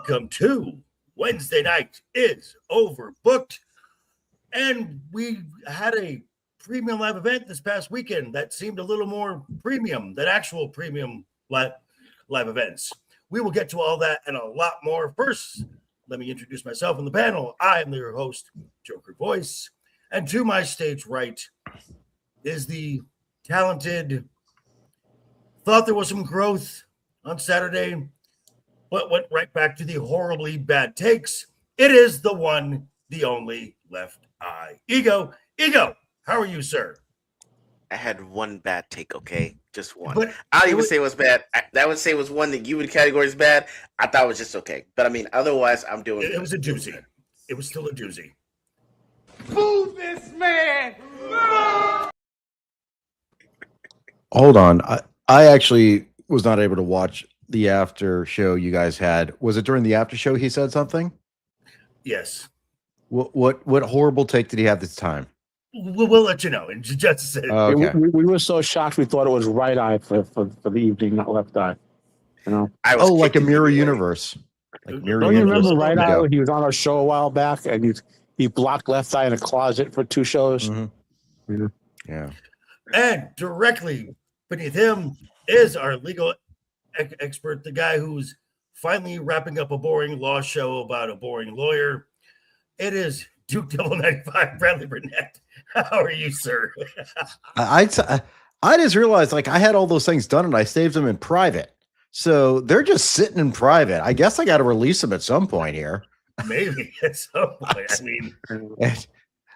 Welcome to Wednesday Night is Overbooked. And we had a premium live event this past weekend that seemed a little more premium than actual premium live events. We will get to all that and a lot more. First, let me introduce myself on the panel. I am your host, Joker Voice. And to my stage right is the talented, thought there was some growth on Saturday, but went right back to the horribly bad takes. It is the one, the only LeftEyeEgo. Ego, how are you, sir? I had one bad take, okay? Just one. But I don't even say it was bad. I would say it was one that you would categorize as bad. I thought it was just okay. But I mean, otherwise, I'm doing it. It was a doozy. It was still a doozy. Boo this man! Hold on. I actually was not able to watch the after show you guys had. Was it during the after show he said something? Yes. What horrible take did he have this time? We'll let you know in just a second. Okay. We were so shocked we thought it was right eye for the evening, not left eye. You know? Like a mirror universe. Like mirror Don't you universe. remember right eye? He was on our show a while back and he blocked left eye in a closet for 2 shows. Mm-hmm. Yeah. And directly beneath him is our legal expert, the guy who's finally wrapping up a boring law show about a boring lawyer. It is Duke Devil 95, Bradley Burnett. How are you, sir? I just realized like I had all those things done and I saved them in private. So they're just sitting in private. I guess I got to release them at some point here. Maybe at some point. I mean,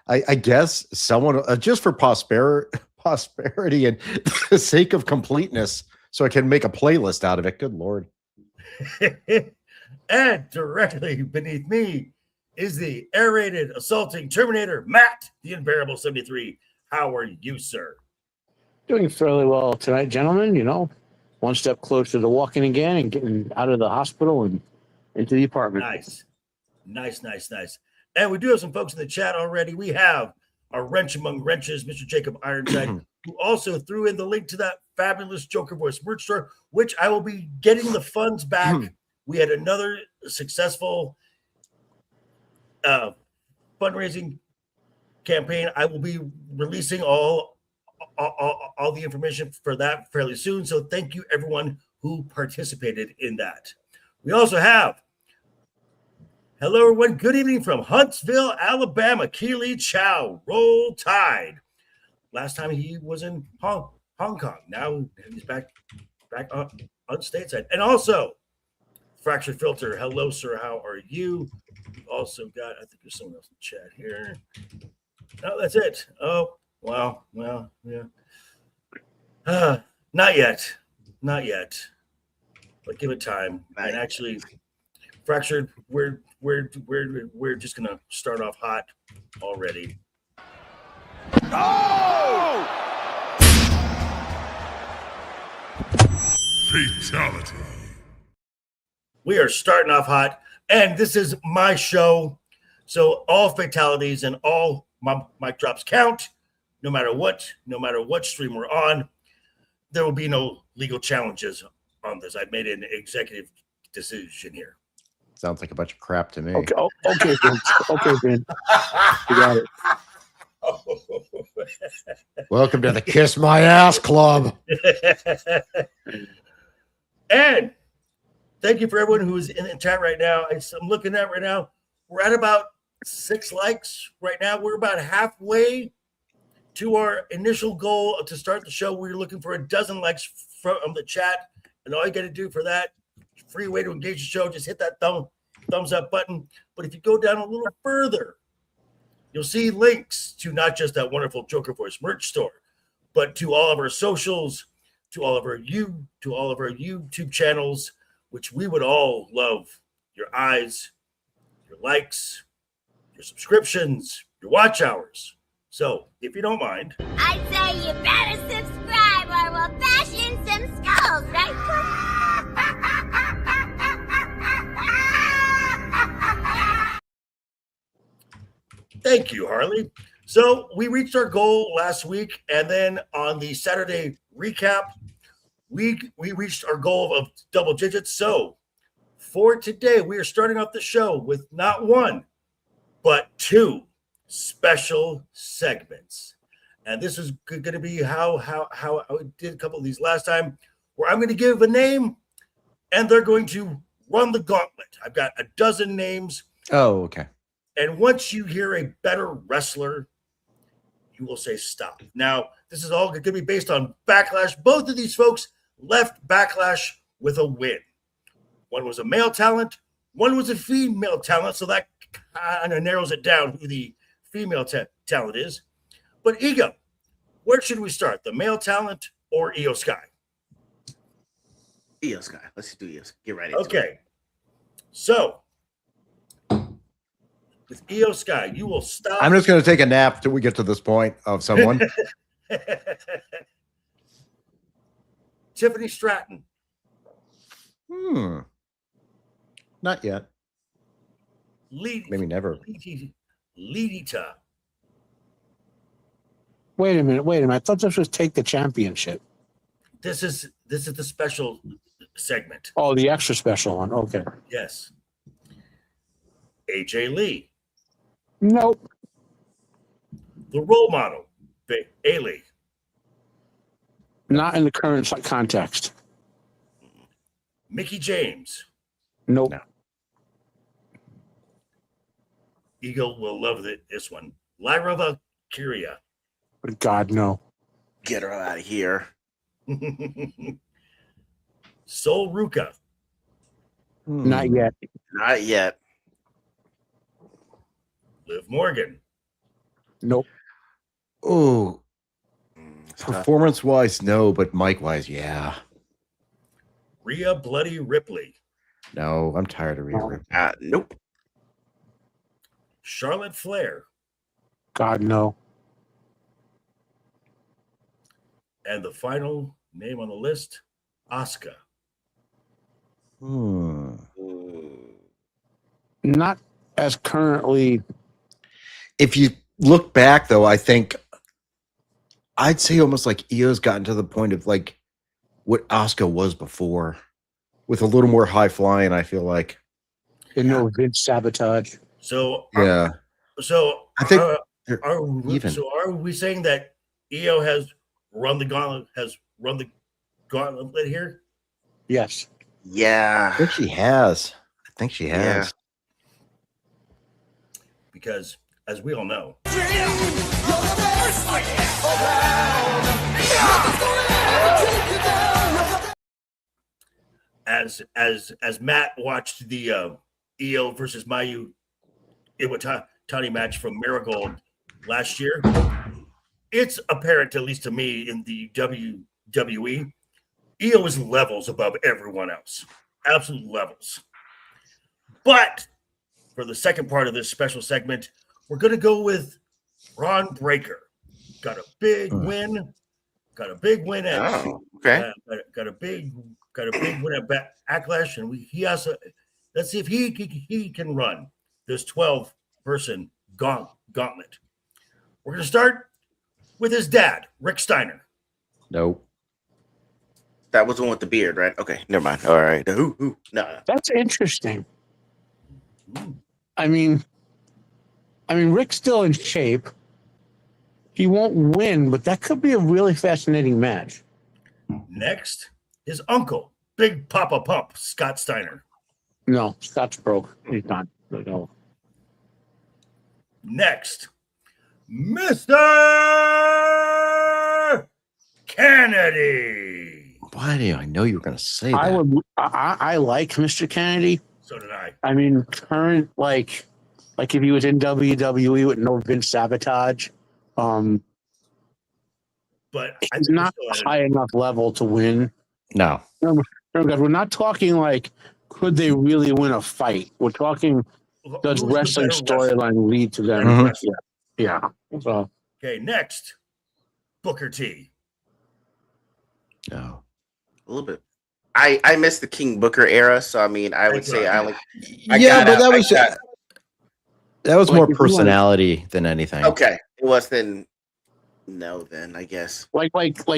I guess someone just for prosperity and the sake of completeness, so I can make a playlist out of it. Good Lord. And directly beneath me is the aerated assaulting Terminator, Matt, the Unbearable 73. How are you, sir? Doing fairly well tonight, gentlemen. You know, one step closer to walking again and getting out of the hospital and into the apartment. Nice. And we do have some folks in the chat already. We have our wrench among wrenches, Mr. Jacob Ironside, who also threw in the link to that fabulous Joker Voice merch store, which I will be getting the funds back. We had another successful fundraising campaign. I will be releasing all the information for that fairly soon. So thank you everyone who participated in that. We also have, hello everyone, good evening from Huntsville, Alabama, Keely Chow, Roll Tide. Last time he was in Hong Kong. Now he's back on stateside. And also, Fractured Filter, hello sir, how are you? We've also got, I think there's someone else in the chat here. Oh, that's it. Oh, wow. Well, yeah. Not yet. But give it time. And actually, Fractured, we're just gonna start off hot already. Oh! Fatality. We are starting off hot, and this is my show. So all fatalities and all my mic drops count, no matter what stream we're on. There will be no legal challenges on this. I've made an executive decision here. Sounds like a bunch of crap to me. Okay, Ben. Okay, Ben. You got it. Welcome to the Kiss My Ass Club. And thank you for everyone who's in the chat right now. I'm looking at right now. We're at about 6 likes right now. We're about halfway to our initial goal to start the show. We're looking for a dozen likes from the chat. And all you got to do for that, free way to engage the show, just hit that thumbs up button. But if you go down a little further, you'll see links to not just that wonderful Joker Voice merch store, but to all of our socials, to all of our YouTube channels, which we would all love. Your eyes, your likes, your subscriptions, your watch hours. So if you don't mind, I'd say you better subscribe or we'll bash in some skulls, right? thank you, Harley. So we reached our goal last week, and then on the Saturday recap, we reached our goal of double digits. So For today, we are starting off the show with not one, but two special segments. And this is going to be how I did a couple of these last time, where I'm going to give a name and they're going to run the gauntlet. I've got a dozen names. Oh, okay. And once you hear a better wrestler, you will say stop. Now, this is all going to be based on Backlash. Both of these folks left Backlash with a win. One was a male talent. One was a female talent. So that kind of narrows it down who the female talent is. But Ego, where should we start? The male talent or Io Sky? Io Sky. Let's do Io. Get right into it. Okay. So, with Io Sky, you will stop. I'm just going to take a nap till we get to this point of someone. Tiffany Stratton. Not yet. Maybe never. Lidita. Wait a minute. I thought this was Take the Championship. This is the special segment. Oh, the extra special one. Okay. Yes. AJ Lee. Nope. The role model. Bailey. Not in the current context. Mickey James. Nope. No. Eagle will love this one. Lyra Valkyria. God, no. Get her out of here. Sol Ruka. Not yet. Not yet. Liv Morgan. Nope. Oh, It's tough. performance-wise, no, but mic-wise, yeah. Rhea Bloody Ripley. No, I'm tired of Rhea. Nope. Charlotte Flair. God, no. And the final name on the list, Asuka. Ooh. Not as currently. If you look back, though, I think I'd say almost like Io's gotten to the point of like what Asuka was before, with a little more high flying. I feel like. No Vince sabotage. So Yeah. I think they're are we saying that Io has run the gauntlet? Here? Yes. Yeah. I think she has. Yeah. Because as we all know, as Matt watched the Io versus Mayu Iwatani match from Marigold last year, it's apparent, at least to me, in the WWE, Io is levels above everyone else. Absolute levels. But for the second part of this special segment, we're going to go with Ron Breaker. Got a big win. Got a big win at Okay. got a big win at Backlash, and let's see if he can run this 12-person gauntlet. We're going to start with his dad, Rick Steiner. Nope. That was the one with the beard, right? Okay, never mind. All right. No. That's interesting. I mean, Rick's still in shape. He won't win, but that could be a really fascinating match. Next, his uncle, Big Papa Pump, Scott Steiner. No, Scott's broke. He's not. No. Next, Mr. Kennedy. Why do I know you were going to say that? I like Mr. Kennedy. So did I. I mean, current like if he was in WWE with no Vince sabotage, But he's not high enough level to win. No. Remember, guys, we're not talking like could they really win a fight. We're talking does wrestling storyline lead to them? Mhm. Yeah. So Okay, next, Booker T. No. A little bit. I missed the King Booker era, so I mean, I would say I like. That was more if you want- personality than anything. Okay, it was then. No, then I guess. like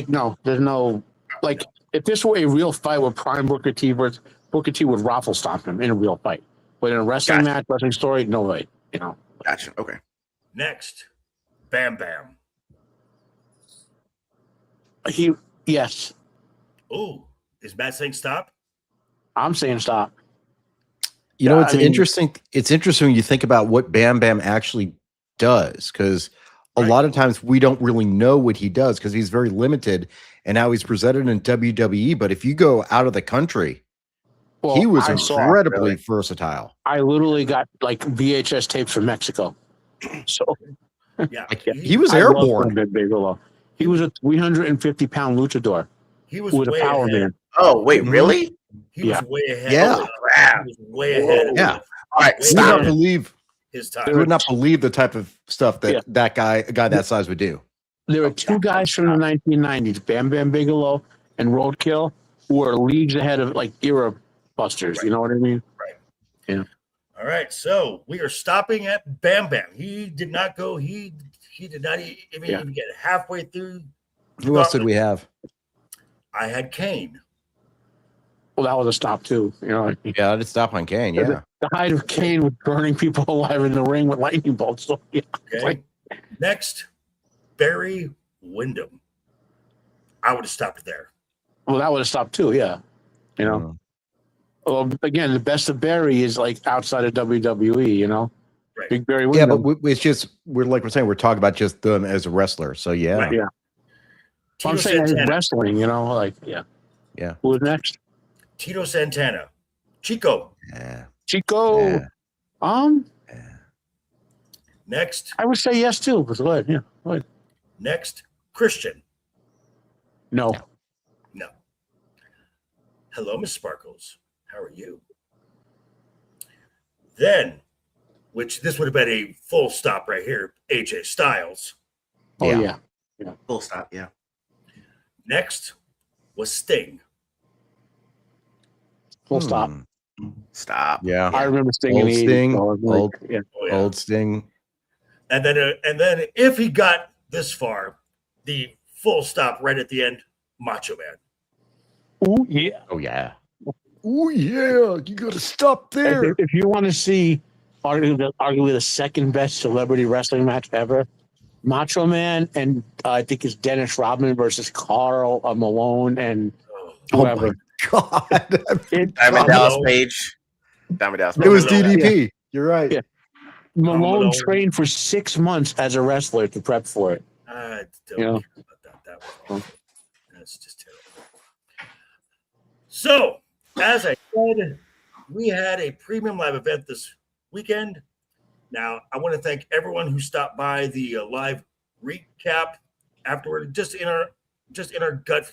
no, there's no like if this were a real fight with Prime Booker T versus Booker T would raffle stomp him in a real fight. But in a wrestling match, wrestling story, no way. You know. Gotcha. Okay. Next, Bam Bam. Yes. Oh, is Matt saying stop? I'm saying stop. You know, it's interesting. It's interesting when you think about what Bam Bam actually does, because a lot of times we don't really know what he does because he's very limited and how he's presented in WWE. But if you go out of the country, he was incredibly versatile. I literally got like VHS tapes from Mexico. So Yeah, he was airborne. He was a 350-pound luchador. He was with a power man. Oh, wait, really? He was way ahead. Yeah. He was way ahead. Yeah. All right, You would not believe his time. you would not believe the type of stuff that a guy that size would do. There were two guys from the 1990s, Bam Bam Bigelow and Roadkill, who were leagues ahead of like era busters. You know what I mean? Right. Yeah. All right. So we are stopping at Bam Bam. He did not go. He did not even get halfway through. Who else did we have? I had Kane. Well, that was a stop too. You know. Yeah, I did stop on Kane. Yeah. The height of Kane was burning people alive in the ring with lightning bolts. So, yeah. Okay. Next, Barry Windham. I would have stopped there. Well, that would have stopped too. Yeah. You know. Well, again, the best of Barry is like outside of WWE. You know. Right. Big Barry Yeah, Windham. but it's just we're saying we're talking about just them as a wrestler. So yeah. Right. Yeah. I'm saying he's wrestling. You know, like yeah. Who was next? Tito Santana. Chico. Yeah. Chico. Yeah. Next. I would say yes too. But go ahead. Yeah. Go ahead. Next, Christian. No. No. Hello, Miss Sparkles. How are you? Then, which this would have been a full stop right here, AJ Styles. Oh yeah. Full stop. Yeah. Next was Sting. Full stop. Stop. Yeah. I remember Sting in Old the 80s, Sting. so I was like, yeah. Old Sting. And then if he got this far, the full stop right at the end, Macho Man. Ooh, yeah. Oh yeah. Oh yeah. You got to stop there. If you want to see arguably the second best celebrity wrestling match ever, Macho Man and I think it's Dennis Rodman versus Carl Malone and whoever. God. Diamond Dallas Page. Diamond Dallas Page. It was DDP. Yeah. You're right. Yeah. Malone trained for 6 months as a wrestler to prep for it. I don't care about that. That's just terrible. So, as I said, we had a premium live event this weekend. Now, I want to thank everyone who stopped by the live recap afterward. Just in our gut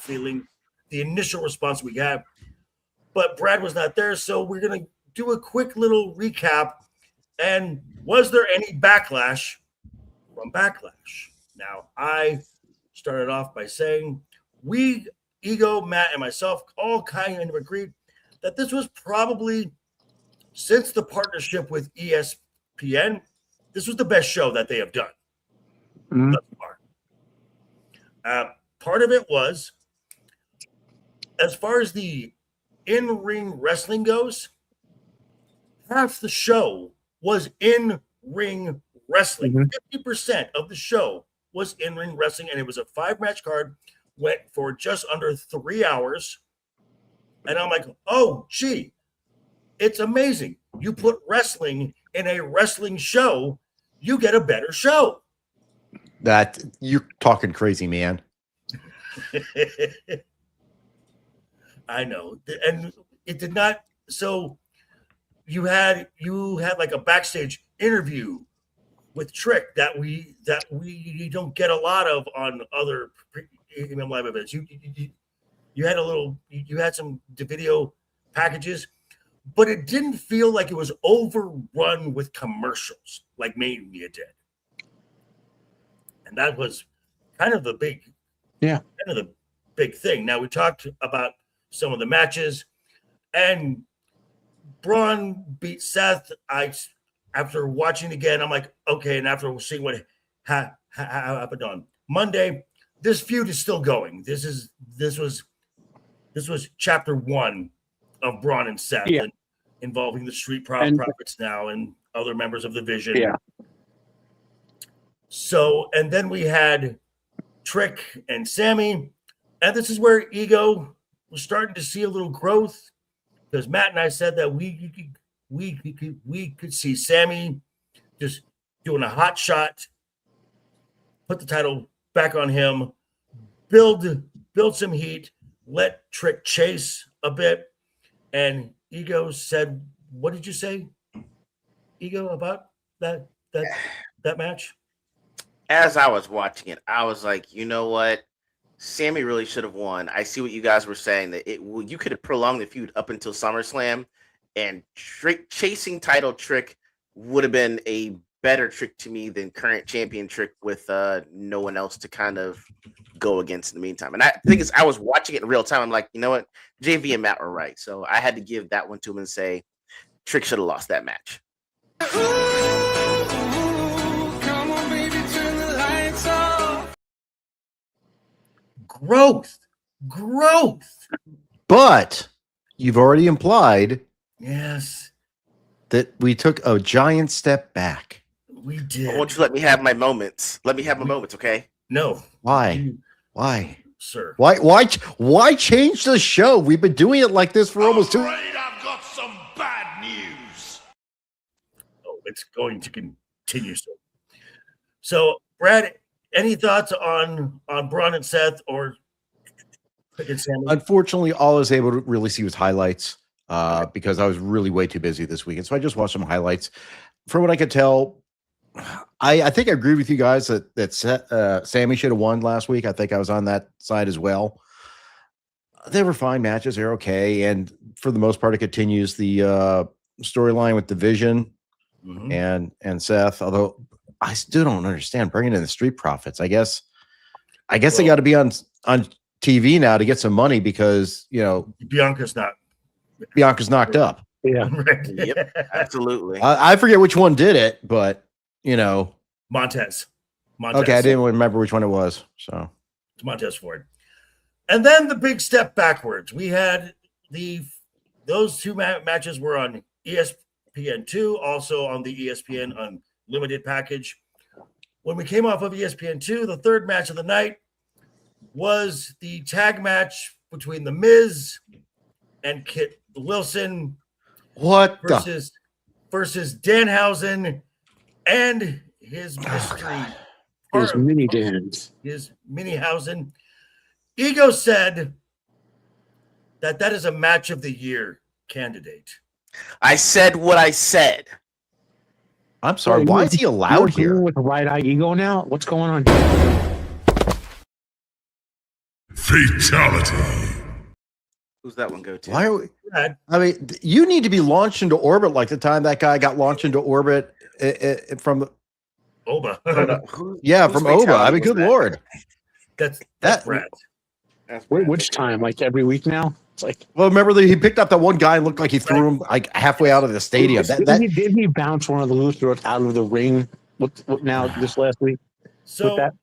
feeling, the initial response we got. But Brad was not there, so we're gonna do a quick little recap. And was there any backlash from Backlash? Now, I started off by saying we, Ego, Matt, and myself all kind of agreed that this was probably, since the partnership with ESPN, this was the best show that they have done thus far. Part of it was, as far as the in-ring wrestling goes, half the show was in-ring wrestling. 50% of the show was in-ring wrestling, and it was a 5-match card, went for just under 3 hours. And I'm like, oh, gee, it's amazing. You put wrestling in a wrestling show, you get a better show. That you're talking crazy, man. I know. And it did not. So you had like a backstage interview with Trick that we don't get a lot of on other premium live events. You had you had some video packages, but it didn't feel like it was overrun with commercials like Mania did. And that was kind of the big thing. Now we talked about some of the matches, and Braun beat Seth. After watching again, I'm like, okay. And after seeing what happened on Monday, this feud is still going. This This was chapter 1 of Braun and Seth, Yeah. and involving the Street And- Profits now and other members of the Vision. Yeah. So, and then we had Trick and Sammy, and this is where Ego was starting to see a little growth, because Matt and I said that we could see Sammy just doing a hot shot, put the title back on him, build some heat, let Trick chase a bit, and Ego said, "What did you say, Ego, about that match?" As I was watching it, I was like, you know what? Sammy really should have won. I see what you guys were saying, that you could have prolonged the feud up until SummerSlam, and chasing title Trick would have been a better Trick to me than current champion Trick with no one else to kind of go against in the meantime. And I think I was watching it in real time. I'm like, you know what? JV and Matt were right. So I had to give that one to him and say Trick should have lost that match. Growth. But you've already implied Yes, that we took a giant step back. we did. I want you to let me have my moments. Let me have my moments, okay? No, Why? Why? sir. Why change the show? We've been doing it like this for almost 2. I've got some bad news. Oh, it's going to continue so. So, Brad, any thoughts on Braun and Seth or Trick and Sammy? Unfortunately, all I was able to really see was highlights because I was really way too busy this weekend. So I just watched some highlights. From what I could tell, I think I agree with you guys that Sammy should have won last week. I think I was on that side as well. They were fine matches. They're okay. And for the most part, it continues the storyline with the Vision Mhm. and Seth, although I still don't understand bringing in the Street Profits. I guess they got to be on TV now to get some money because, Bianca's knocked up. Yeah. right. Yep, absolutely. I forget which one did it, but Montez. okay, I didn't remember which one it was. So It's Montez Ford. And then the big step backwards. We had those two matches were on ESPN2, also on the ESPN Unlimited package. When we came off of ESPN2, the third match of the night was the tag match between The Miz and Kit Wilson what versus Danhausen and his mystery His mini dance. his Minihausen. Ego said that is a match of the year candidate. I said what I said. I'm sorry. Wait, Why is he allowed you're here? with the right eye ego now? What's going on here? Fatality. Who's that one go to? Why are we? Brad, I mean, you need to be launched into orbit like the time that guy got launched into orbit from the Oba. yeah Whose from Oba. I fatality mean, was good that? lord. that's That- Brad. That's Wait, Brad. which time? Like every week now? It's like Well, remember that he picked up that one guy and looked like he threw him like halfway out of the stadium. didn't he bounce one of the Lutherans out of the ring? What now? This last week? So With that?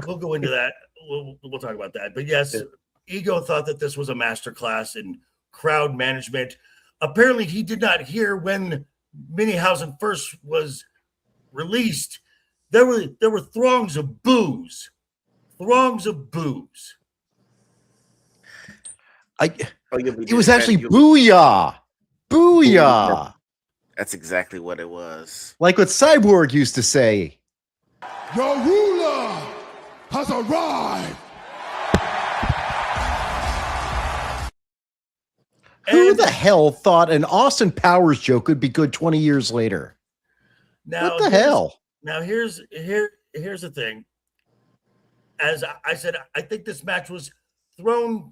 we'll go into that. We'll talk about that. But yes, Ego thought that this was a masterclass in crowd management. Apparently, he did not hear when Minihausen first was released. There were throngs of boos. Oh, you'll be It was doing actually that. booyah, booyah, That's exactly what it was. like what Cyborg used to say. Your ruler has arrived. Who And the hell thought an Austin Powers joke could be good 20 years later? now What the hell? Now here's the thing. As I said, I think this match was thrown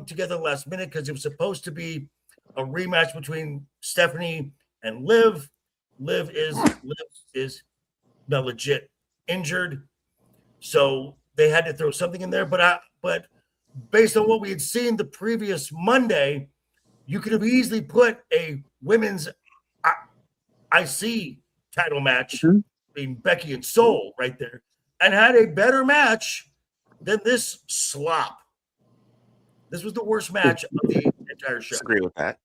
together last minute because it was supposed to be a rematch between Stephanie and Liv. Liv is not legit injured, so they had to throw something in there. But based on what we had seen the previous Monday, you could have easily put a women's IC title match between Becky and Soul right there, and had a better match than this slop. This was the worst match of the entire show. Disagree with that.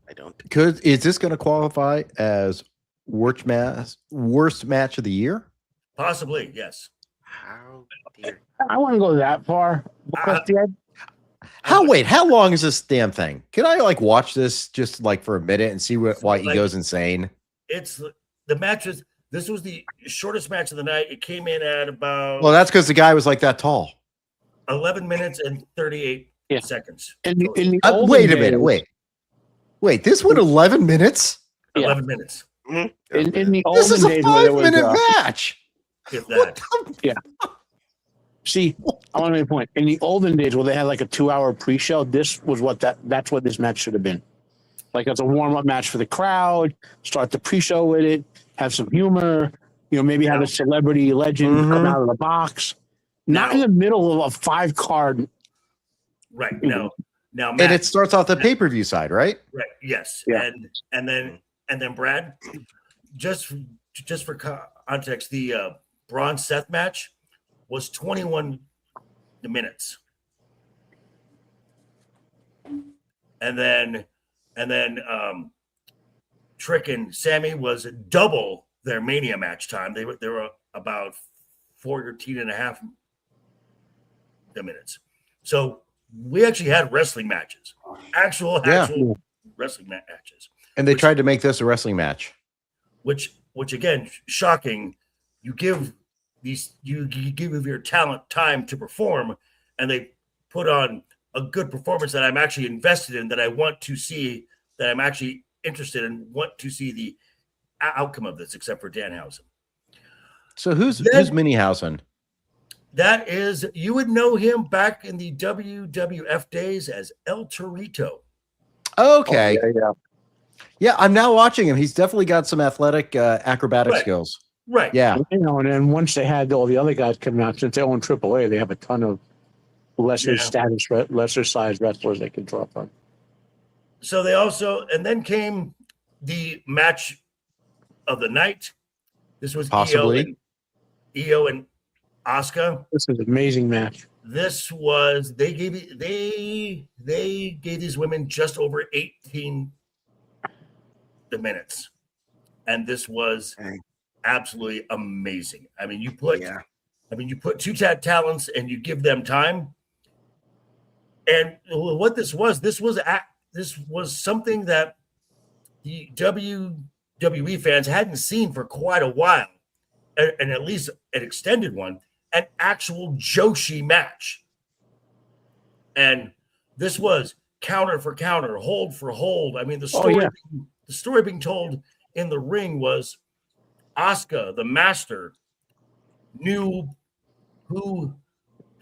I don't. Is this going to qualify as worst match of the year? Possibly, yes. How dear. I wouldn't go that far. How long is this damn thing? Can I like watch this just like for a minute and see why he goes insane? It's the matches. This was the shortest match of the night. It came in at about Well, that's because the guy was like that tall. 11 minutes and 38 seconds. In the Wait a olden minute. days- Wait. This went 11 minutes. 11 minutes. Mhm. In the This is olden a days, where there was, 5-minute match. If What that. the- see, I want to make a point. In the olden days, where they had like a 2-hour pre-show, this was that's what this match should have been. Like as a warm-up match for the crowd. Start the pre-show with it. Have some humor. Maybe have a celebrity legend come out of the box. Not in the middle of a 5-card. Right. No. Now, And Matt, it starts off the pay-per-view side, right? right. Yes. Yeah. And then Brad, just for context, the Braun Seth match was 21 minutes. And then Trick and Sammy was double their Mania match time. They were about 14 and a half minutes. So we actually had wrestling matches, actual wrestling matches, And they tried to make this a wrestling match. which again, shocking. You give your talent time to perform, and they put on a good performance that I'm actually invested in, that I want to see, that I'm actually interested in, want to see the outcome of this, except for Danhausen. So who's Minihausen? That is, you would know him back in the WWF days as El Torito. Okay. Yeah. Yeah, I'm now watching him. He's definitely got some athletic acrobatic Right. skills. Right. Yeah. And then once they had all the other guys coming out, since they own AAA, they have a ton of lesser sized wrestlers they can draw from. So they also, and then came the match of the night. This was Possibly. Io and Asuka. This is an amazing match. This was they gave these women just over 18 minutes, and this was absolutely amazing. I mean, you put two talents and you give them time. And what this was something that the WWE fans hadn't seen for quite a while, and at least an extended one, an actual Joshi match. And this was counter for counter, hold for hold. I mean, the story being told in the ring was Asuka, the master, knew who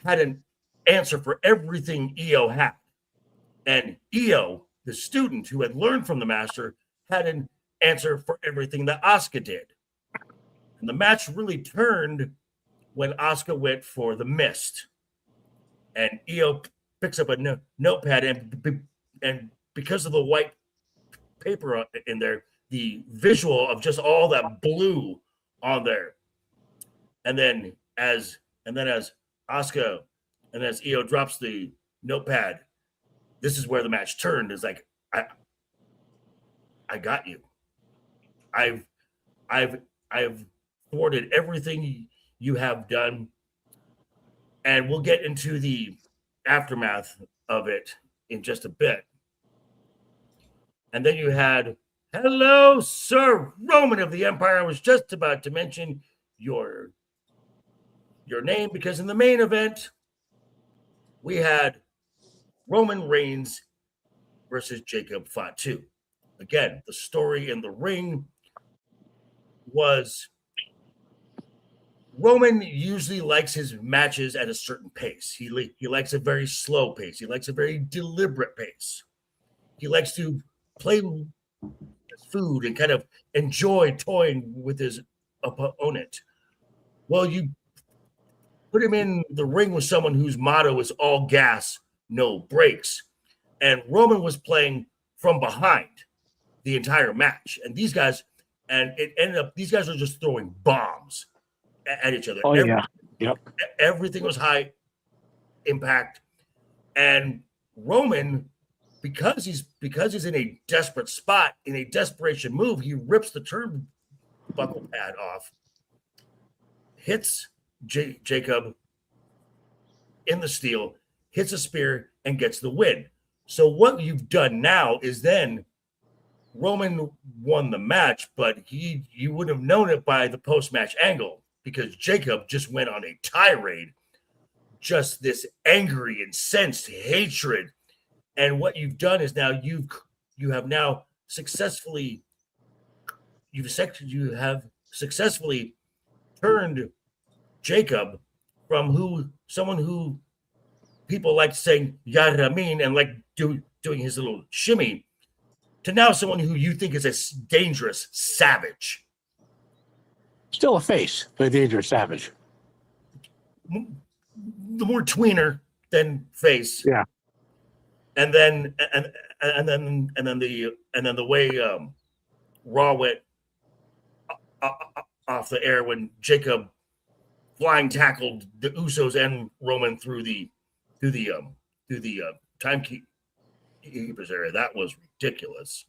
had an answer for everything Io had. And Io, the student who had learned from the master, had an answer for everything that Asuka did. And the match really turned when Asuka went for the mist. And Io picks up a notepad, and because of the white paper in there, the visual of just all that blue on there. And then as Asuka and as Io drops the notepad, this is where the match turned. Is like, I got you. I've thwarted everything you have done. And we'll get into the aftermath of it in just a bit. And then you had, hello, Sir Roman of the Empire. I was just about to mention your name, because in the main event, we had Roman Reigns versus Jacob Fatu. Again, the story in the ring was Roman usually likes his matches at a certain pace. He likes a very slow pace. He likes a very deliberate pace. He likes to play with food and kind of enjoy toying with his opponent. Well, you put him in the ring with someone whose motto is all gas, no brakes. And Roman was playing from behind the entire match. And these guys, and it ended up, these guys were just throwing bombs at each other. Oh, yeah. Yep. Everything was high impact. And Roman, because he's in a desperate spot, in a desperation move, he rips the turnbuckle pad off, hits Jacob in the steel, hits a spear, and gets the win. So what you've done now is then Roman won the match, but you would have known it by the post-match angle because Jacob just went on a tirade, just this angry, incensed hatred. And what you've done is now you have now successfully turned Jacob from someone who people like saying Yaramin and like doing his little shimmy to now someone who you think is a dangerous savage. Still a face, but a dangerous savage. The more tweener than face. Yeah. And then the way Raw went off the air when Jacob flying tackled the Usos and Roman through the timekeepers area. That was ridiculous.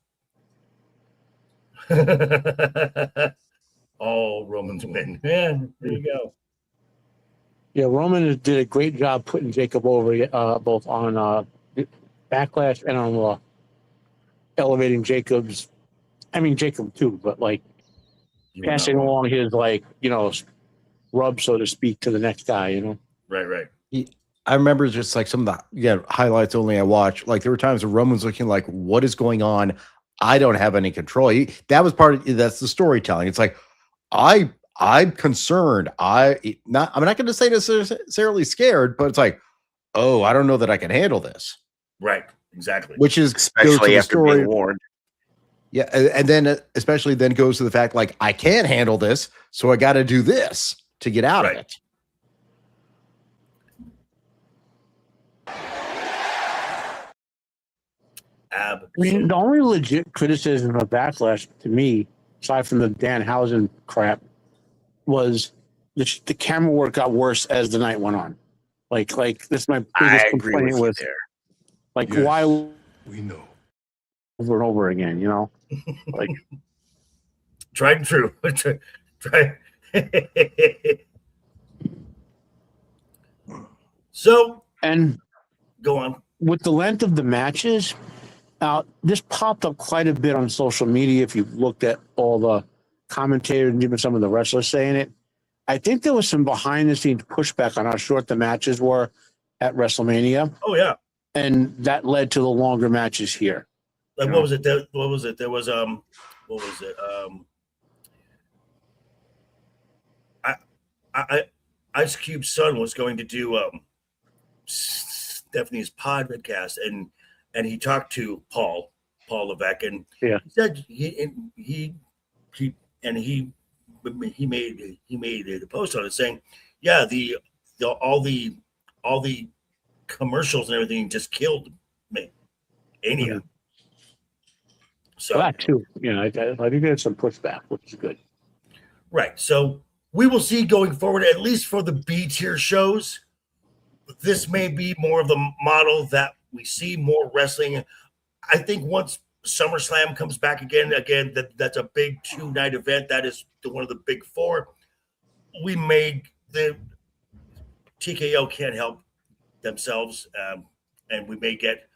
All Romans win. Yeah, there you go. Yeah, Roman did a great job putting Jacob over, both on Backlash and on Raw, elevating Jacob's. I mean Jacob too, but like passing along his rub, so to speak, to the next guy. Right. I remember just like some of the highlights only I watched. Like there were times where Roman's looking like, what is going on? I don't have any control. That's the storytelling. It's like, I'm concerned. I'm not going to say necessarily scared, but it's like, oh, I don't know that I can handle this. Right. Exactly. Which is especially after being warned. Yeah. And then especially then goes to the fact like, I can't handle this. So I got to do this to get out of it. I mean, the only legit criticism of Backlash to me, aside from the Danhausen crap, was the camera work got worse as the night went on. Like this is my biggest complaint was like, yes, why we know over and over again, like tried and true. Try. So, and go on with the length of the matches. This popped up quite a bit on social media. If you looked at all the commentators and even some of the wrestlers saying it, I think there was some behind the scenes pushback on how short the matches were at WrestleMania. Oh yeah, and that led to the longer matches here. Like what was it? There was what was it? Ice Cube's son was going to do Stephanie's podcast, and he talked to Paul Levesque, and he said he made a post on it saying, yeah, all the commercials and everything just killed me. Ania. Mm-hmm. So that too, I think there's some pushback, which is good. Right. So we will see going forward, at least for the B tier shows. This may be more of the model that we see more wrestling. I think once SummerSlam comes back again, that's a big 2-night event. That is one of the big four. The TKO can't help themselves, and we may get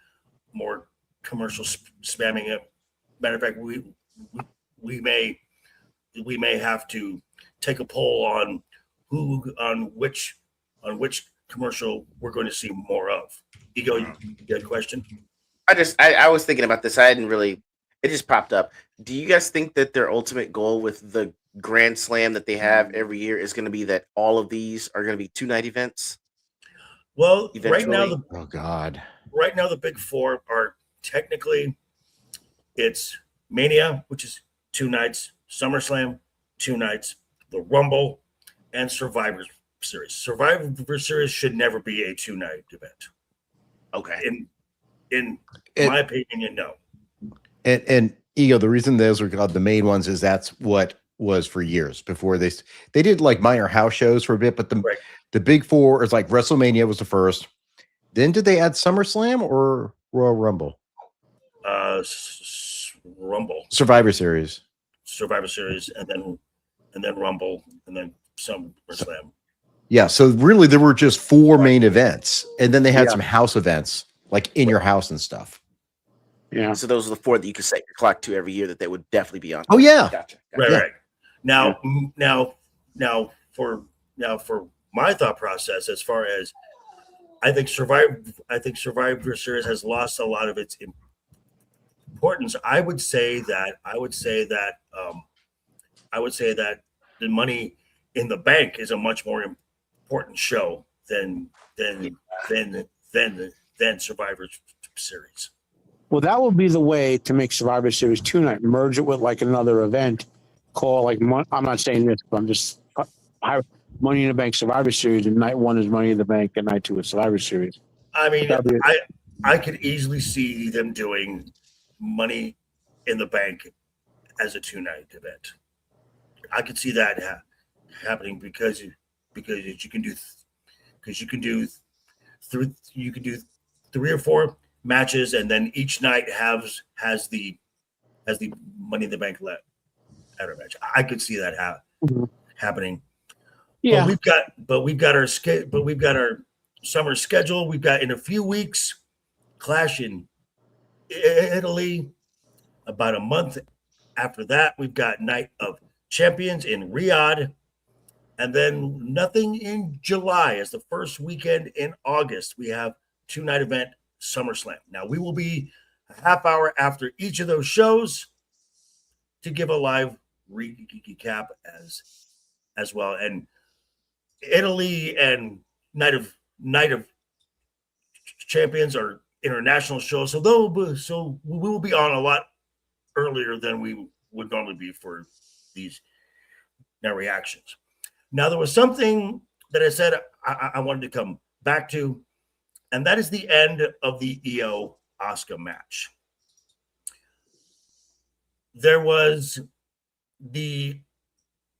more commercial spamming. Matter of fact, we may have to take a poll on which commercial we're going to see more of. Ego, you got a question? I was thinking about this. It just popped up. Do you guys think that their ultimate goal with the Grand Slam that they have every year is going to be that all of these are going to be 2-night events? Well, eventually? Right now the big four are technically it's Mania, which is 2 nights, SummerSlam, 2 nights, the Rumble, and Survivor Series. Survivor Series should never be a 2-night event. Okay. In my opinion, no. And Ego, the reason those are called the main ones is that's what was for years before they did like minor house shows for a bit, but the big four is like WrestleMania was the first, Then did they add SummerSlam or Royal Rumble? Rumble, Survivor Series. Survivor Series, and then Rumble, and then SummerSlam. Yeah, so really there were just 4 main events, and then they had Yeah. some house events, like in your house and stuff. Yeah. So those are the 4 that you could set your clock to every year that they would definitely be on. Oh yeah. Gotcha. Right, Yeah. right. Now for my thought process, as far as I think Survivor Series has lost a lot of its importance. I would say that the Money in the Bank is a much more important show than Survivor Series. Well, that would be the way to make Survivor Series 2 night, merge it with like another event, call like, I'm not saying this, but I'm just Money in the Bank Survivor Series, and night 1 is Money in the Bank, and night 2 is Survivor Series. I mean, That'd be- I could easily see them doing Money in the Bank as a 2-night event. I could see that happening because you can do 3 or 4 matches, and then each night has the Money in the Bank ladder match. I could see that happening. Yeah. But we've got our summer schedule. We've got in a few weeks Clash in Italy. About a month after that, we've got Night of Champions in Riyadh, and then nothing in July. As the first weekend in August, we have 2-night event SummerSlam. Now we will be a half hour after each of those shows to give a live recap as well. And Italy and Night of Champions are international shows, so we will be on a lot earlier than we would normally be for these reactions. Now, there was something that I said I wanted to come back to, and that is the end of the Io Asuka match. There was the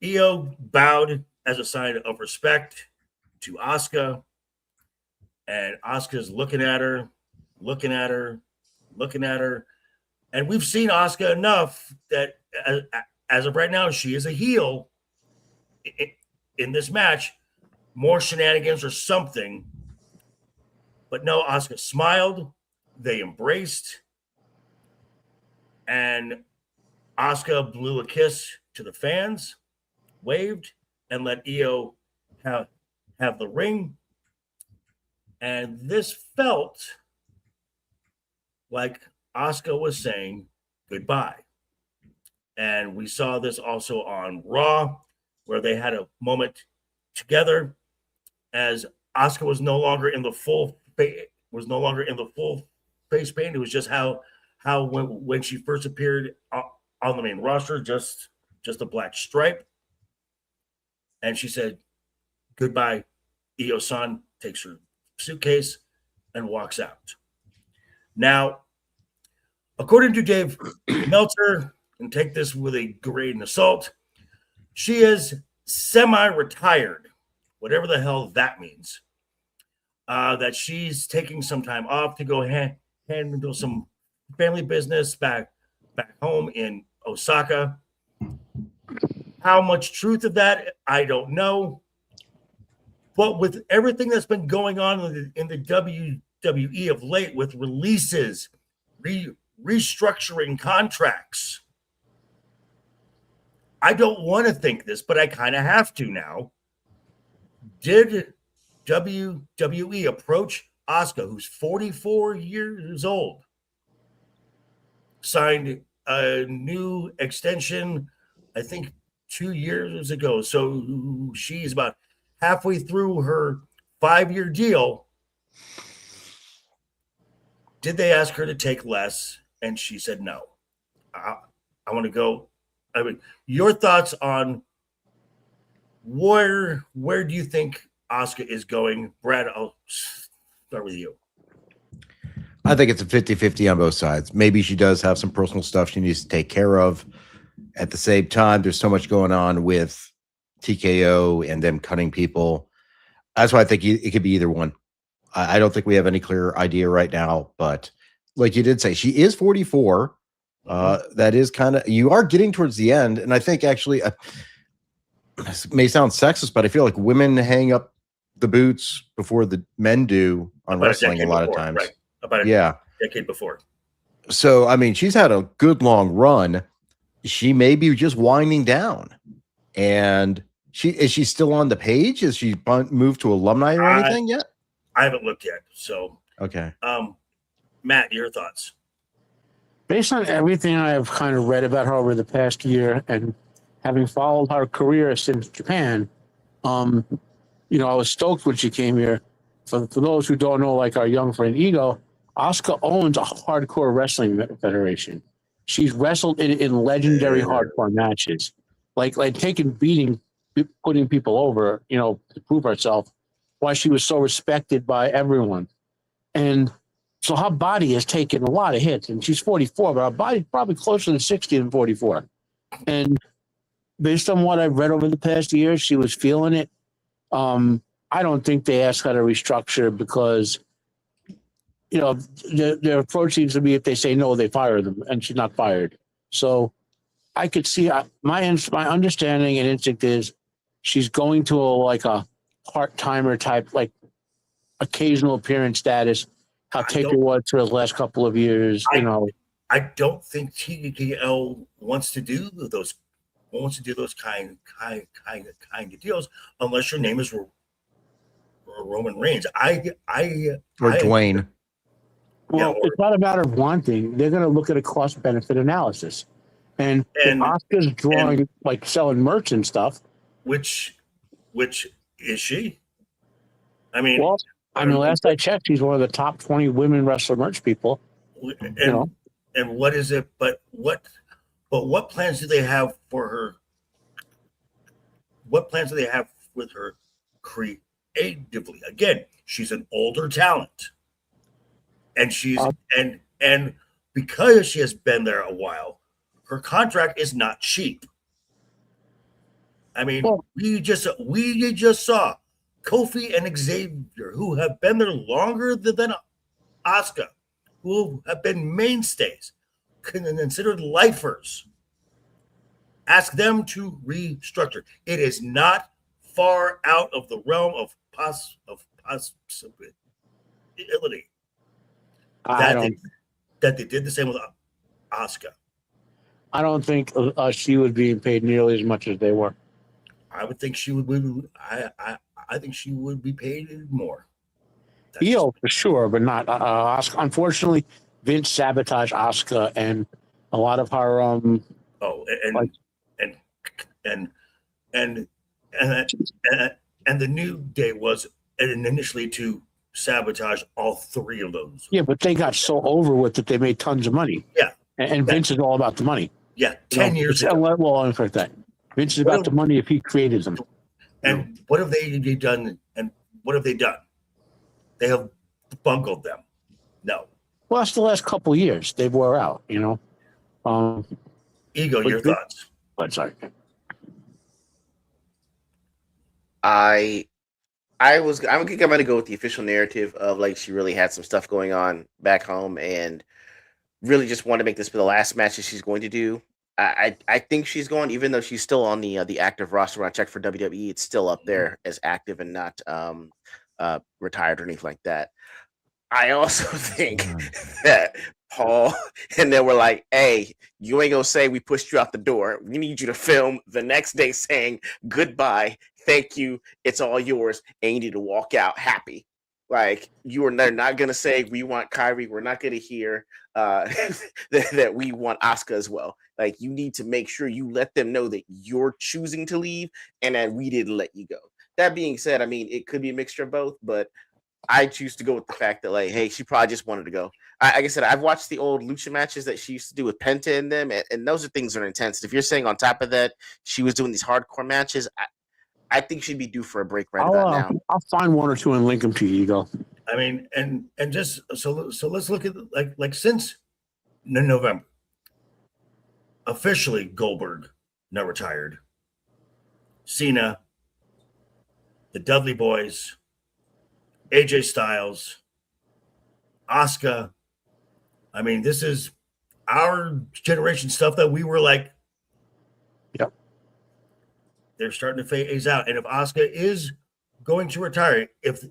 Io bowed as a sign of respect to Asuka, and Asuka's looking at her, and we've seen Asuka enough that as of right now, she is a heel in this match. More shenanigans or something, but no, Asuka smiled, they embraced, and Asuka blew a kiss to the fans, waved, and let Io have the ring. And this felt like Asuka was saying goodbye. And we saw this also on Raw, where they had a moment together as Asuka was no longer in the full face paint. It was just how when she first appeared on the main roster, just a black stripe. And she said goodbye, Io-san, takes her suitcase and walks out. Now, according to Dave Meltzer, and take this with a grain of salt, she is semi-retired, whatever the hell that means. That she's taking some time off to go handle some family business back home in Osaka. How much truth of that, I don't know. But with everything that's been going on in the WWE of late, with releases, restructuring contracts, I don't want to think this, but I kind of have to now. Did WWE approach Asuka, who's 44 years old, signed a new extension, I think 2 years ago. So she's about halfway through her 5-year deal. Did they ask her to take less? And she said no. I want to go. I mean, your thoughts on where do you think Asuka is going? Brad, I'll start with you. I think it's a 50-50 on both sides. Maybe she does have some personal stuff she needs to take care of. At the same time, there's so much going on with TKO and them cutting people. That's why I think it could be either one. I don't think we have any clear idea right now, but like you did say, she is 44. That is kind of, you are getting towards the end. And I think actually, this may sound sexist, but I feel like women hang up the boots before the men do on About a wrestling a decade lot before, of times. right? About a Yeah. decade before. So, I mean, she's had a good long run. She may be just winding down. And is she still on the page? Is she moved to alumni or anything yet? I haven't looked yet. So, Okay. Matt, your thoughts? Based on everything I've kind of read about her over the past year and having followed her career since Japan, I was stoked when she came here. For those who don't know, like our young friend Ego, Asuka owns a hardcore wrestling federation. She's wrestled in legendary hardcore matches, like taking beating, putting people over, to prove herself. Why she was so respected by everyone, and so her body has taken a lot of hits. And she's 44, but her body's probably closer to 60 than 44. And based on what I've read over the past year, she was feeling it. I don't think they asked her to restructure because, their approach seems to be if they say no, they fire them, and she's not fired. So I could see my understanding and instinct is she's going to a part-timer type, like occasional appearance status. How Taker was for the last couple of years, I don't think TKL wants to do those kind of deals unless your name is Roman Reigns. Or Dwayne. Well, it's not a matter of wanting. They're going to look at a cost-benefit analysis. And if Asuka's drawing, selling merch and stuff. Which is she? I mean, last I checked, she's one of the top 20 women wrestler merch people. And what is it? But what plans do they have for her? What plans do they have with her creatively? Again, she's an older talent, and she's and because she has been there a while, her contract is not cheap. I mean, we just saw Kofi and Xavier, who have been there longer than Asuka, who have been mainstays, considered lifers. Ask them to restructure. It is not far out of the realm of possibility that they did the same with Asuka. I don't think she was being paid nearly as much as they were. I would think she would be. I think she would be paid more. Io for sure, but not Asuka. Unfortunately, Vince sabotaged Asuka and a lot of her. And the New Day was initially to sabotage all three of those. Yeah, but they got so over with that they made tons of money. Yeah, and Vince is all about the money. Yeah, 10 years ago. Well, in fact, that Vince is about the money if he created them. And what have they done? And what have they done? They have bungled them. No. Well, that's the last couple of years. They wore out, Ego, your thoughts? But sorry. I'm going to go with the official narrative of she really had some stuff going on back home and really just want to make this be the last match that she's going to do. I think she's going, even though she's still on the active roster. When I check for WWE, it's still up there as active and not retired or anything like that. I also think that Paul and then we're like, hey, you ain't gonna say we pushed you out the door. We need you to film the next day saying goodbye, thank you, it's all yours, and you need to walk out happy. They're not gonna say we want Kyrie. We're not gonna hear that we want Asuka as well. You need to make sure you let them know that you're choosing to leave and that we didn't let you go. That being said, it could be a mixture of both, but I choose to go with the fact that hey, she probably just wanted to go. Like I said, I've watched the old Lucha matches that she used to do with Penta in them, and those are things that are intense. If you're saying on top of that, she was doing these hardcore matches, I think she'd be due for a break about now. I'll find one or two and link them to you, Ego. And just so let's look at like since November, officially Goldberg now retired. Cena, the Dudley Boys, AJ Styles, Asuka. I mean, this is our generation stuff that we were like, Yep. They're starting to phase out. And if Asuka is going to retire, if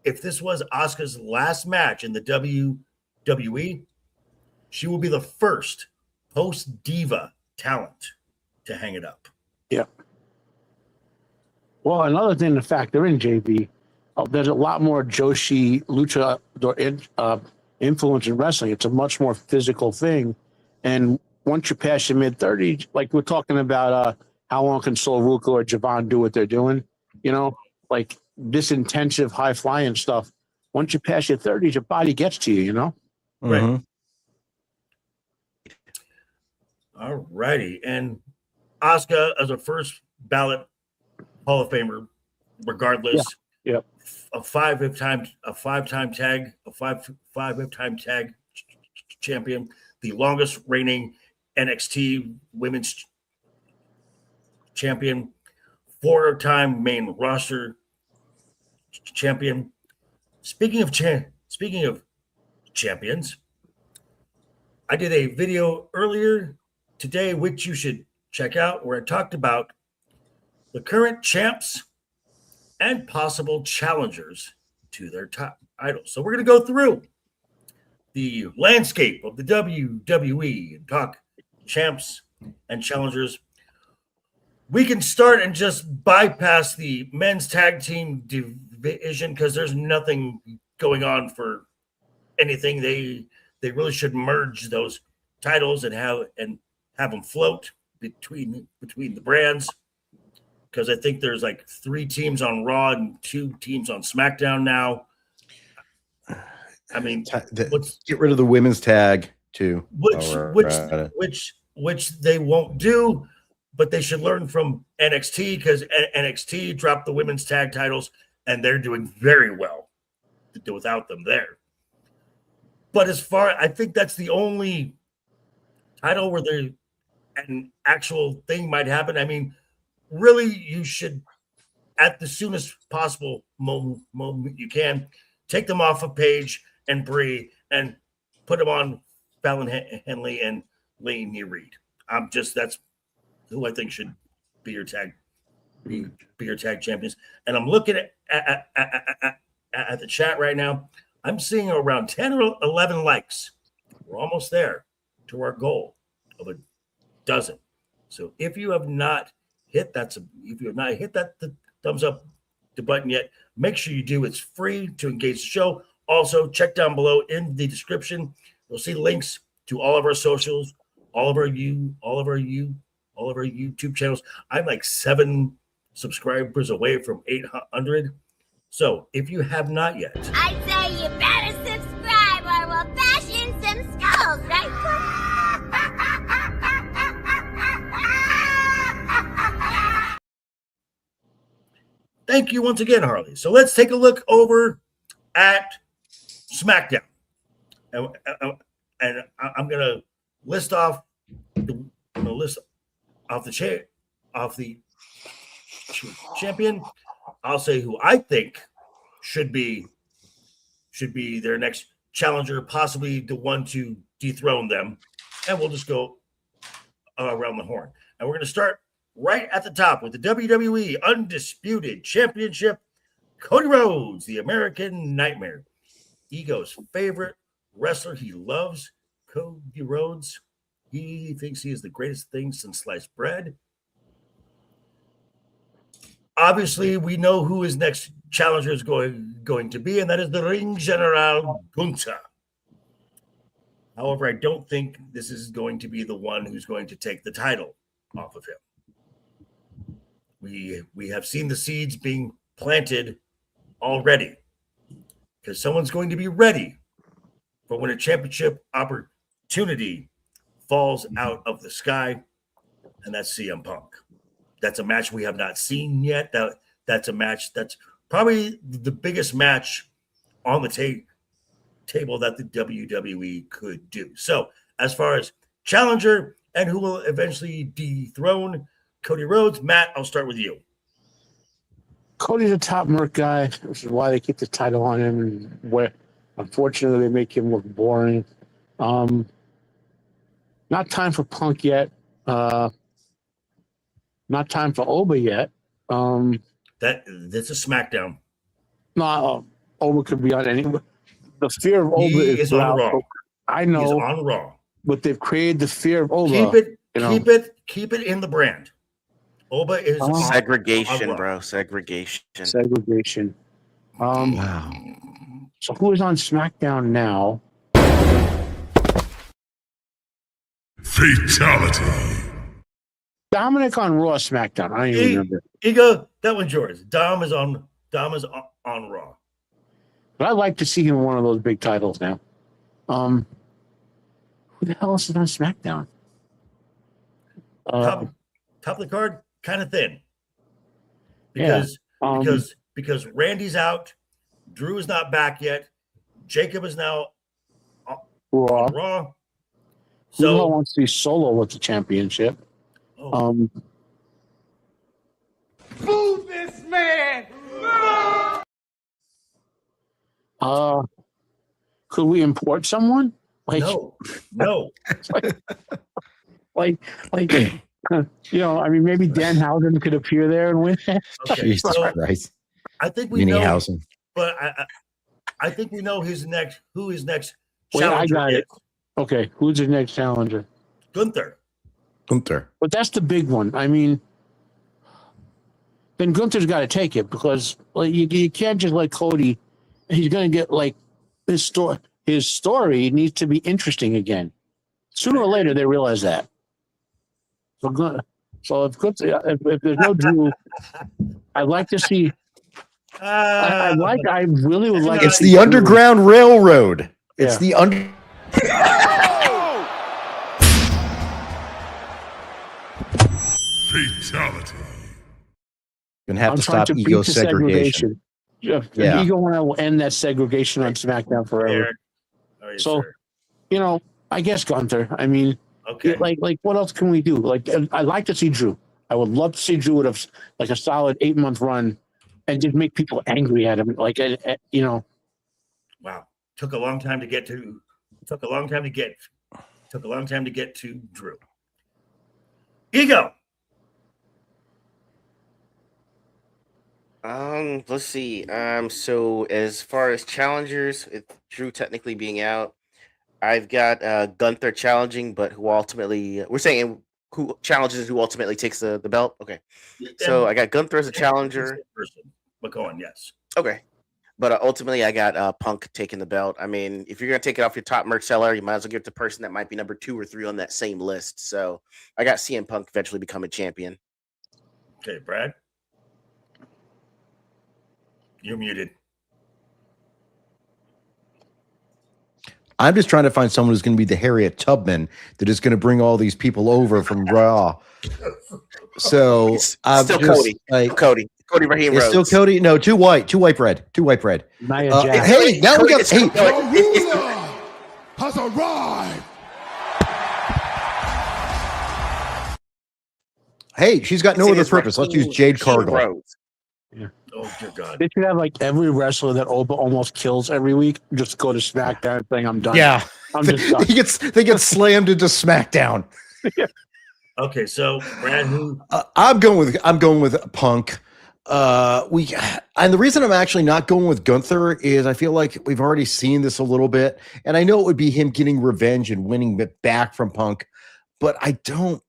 this was Asuka's last match in the WWE, she will be the first post-diva talent to hang it up. Yeah. Well, another thing to factor in, JB, there's a lot more Joshi lucha influence in wrestling. It's a much more physical thing. And once you pass your mid-30s, like we're talking about how long can Sol Ruka or Javon do what they're doing, like this intensive high-flying stuff. Once you pass your 30s, your body gets to you, Right. Mm-hmm. All righty. And Asuka as a first ballot Hall of Famer, regardless. Yeah. A five-time tag champion, the longest reigning NXT women's champion, 4-time main roster champion. Speaking of champions, I did a video earlier today, which you should check out, where I talked about the current champs and possible challengers to their top titles. So we're going to go through the landscape of the WWE and talk champs and challengers. We can start and just bypass the men's tag team division because there's nothing going on for anything. They really should merge those titles and have them float between the brands. Because I think there's like 3 teams on Raw and 2 teams on SmackDown now. I mean, Get rid of the women's tag too. Which they won't do, but they should learn from NXT, because NXT dropped the women's tag titles and they're doing very well without them there. But I think that's the only title where an actual thing might happen. I mean, really, you should, at the soonest possible moment you can, take them off of Paige and Brie and put them on Fallon Henley and Leigh Reed. That's who I think should be your tag champions. And I'm looking at the chat right now. I'm seeing around 10 or 11 likes. We're almost there to our goal of a dozen. So if you have not hit that thumbs up button yet, make sure you do. It's free to engage the show. Also, check down below in the description. You'll see links to all of our socials, all of our YouTube channels. I'm like 7 subscribers away from 800. So if you have not yet, I say you better subscribe or we'll bash in some skulls, right? thank you once again, Harley. So let's take a look over at SmackDown. And I'm going to list off the champion. I'll say who I think should be their next challenger, possibly the one to dethrone them. And we'll just go around the horn. And we're going to start right at the top with the WWE Undisputed Championship. Cody Rhodes, the American Nightmare. Ego's favorite wrestler. He loves Cody Rhodes. He thinks he is the greatest thing since sliced bread. Obviously, we know who his next challenger is going to be, and that is the Ring General Gunther. However, I don't think this is going to be the one who's going to take the title off of him. We have seen the seeds being planted already, because someone's going to be ready for when a championship opportunity falls out of the sky, and that's CM Punk. That's a match we have not seen yet. That's a match that's probably the biggest match on the table that the WWE could do. So as far as challenger and who will eventually dethrone Cody Rhodes, Matt, I'll start with you. Cody's a top Merc guy, which is why they keep the title on him. And where, unfortunately, they make him look boring. Not time for Punk yet. Not time for Oba yet. That's a SmackDown. No, Oba could be on any. The fear of Oba He is on loud. Raw. I He's know, on Raw. but they've created the fear of Oba. Keep it in the brand. Oba is on Segregation, Raw. bro. Segregation. Segregation. Wow. So who is on SmackDown now? Fatality. Dominic on Raw, SmackDown. I don't even remember. Ego, that one's yours. Dom is on Raw. But I'd like to see him in one of those big titles now. Who the hell else is on SmackDown? Top of the card, kind of thin. Yeah, Because Randy's out, Drew is not back yet, Jacob is now Raw. on Raw. Who the hell So wants to see Solo with the championship? Move this man! Could we import someone? no. Like, you know, I mean, maybe Dan Howden could appear there and win. Okay, Jesus so Christ. I think we know, Minihausen. but I think we know who his next Wait, I challenger got is. it. Okay, who's the next challenger? Gunther. Gunther. But that's the big one. I mean, then Gunther's got to take it because like you can't just let Cody. He's going to get like his story. His story needs to be interesting again. Sooner or later, they realize that. So if there's no Drew, I'd like to see. I really would like. It's the Underground Railroad. It's Yeah. the under. Fatality. Gonna have I'm to trying stop to ego beat the segregation. Yeah. Ego want to end that segregation on SmackDown forever. Eric. Oh, yes, So- sir. You know, I guess Gunther. I mean, Okay. like what else can we do? Like, I'd like to see Drew. I would love to see Drew with a solid 8-month run, and just make people angry at him. Like, you know, Wow. Took a long time to get to Drew. Ego. Let's see. So as far as challengers, with Drew technically being out, I've got Gunther challenging, but who ultimately we're saying who challenges who ultimately takes the belt. Okay. So I got Gunther as a challenger. But go on, yes. Okay. But ultimately I got Punk taking the belt. I mean, if you're gonna take it off your top merch seller, you might as well give it to the person that might be number 2 or 3 on that same list. So I got CM Punk eventually becoming champion. Okay, Brad. You're muted. I'm just trying to find someone who's going to be the Harriet Tubman that is going to bring all these people over from Raw. So I'm Still just, Cody. like, Cody Raheem it's Rhodes. still Cody. No, too white bread. Nia Jax. Hey, now we got. Hey, The ruler has arrived! hey, she's got no Seen other as purpose. Let's use Raheem Jade Cargill. Rhodes. Oh dear God. They should have like every wrestler that Oba almost kills every week just go to SmackDown and saying, I'm done. Yeah, I'm just done. they get slammed into SmackDown. Okay, so Brad, who? I'm going with Punk. And the reason I'm actually not going with Gunther is I feel like we've already seen this a little bit, and I know it would be him getting revenge and winning it back from Punk, but I don't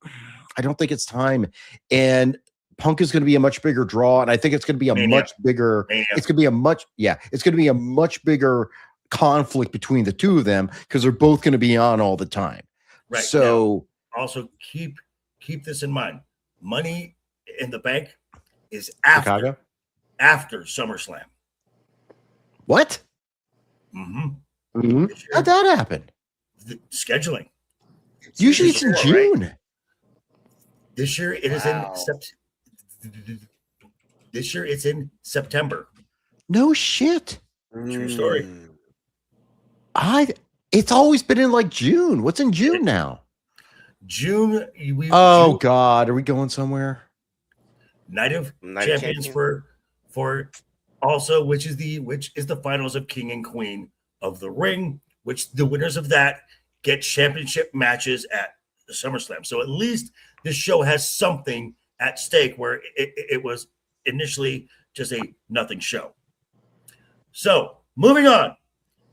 think it's time. And Punk is going to be a much bigger draw, and I think it's going to be a much bigger. Mania. It's going to be a much bigger conflict between the two of them because they're both going to be on all the time. Right. So Now, also keep this in mind. Money in the Bank is after SummerSlam. what? Mm-hmm. Mhm. How'd that happen? The scheduling. Usually it's in This year, right? June. This year it is Wow. This year it's in September. No shit. True story. It's always been in like June. What's in June now? June. Oh God, are we going somewhere? Night of Night of Champions Champions. for also, which is the finals of King and Queen of the Ring, which the winners of that get championship matches at the SummerSlam. So at least this show has something at stake where it was initially just a nothing show. So moving on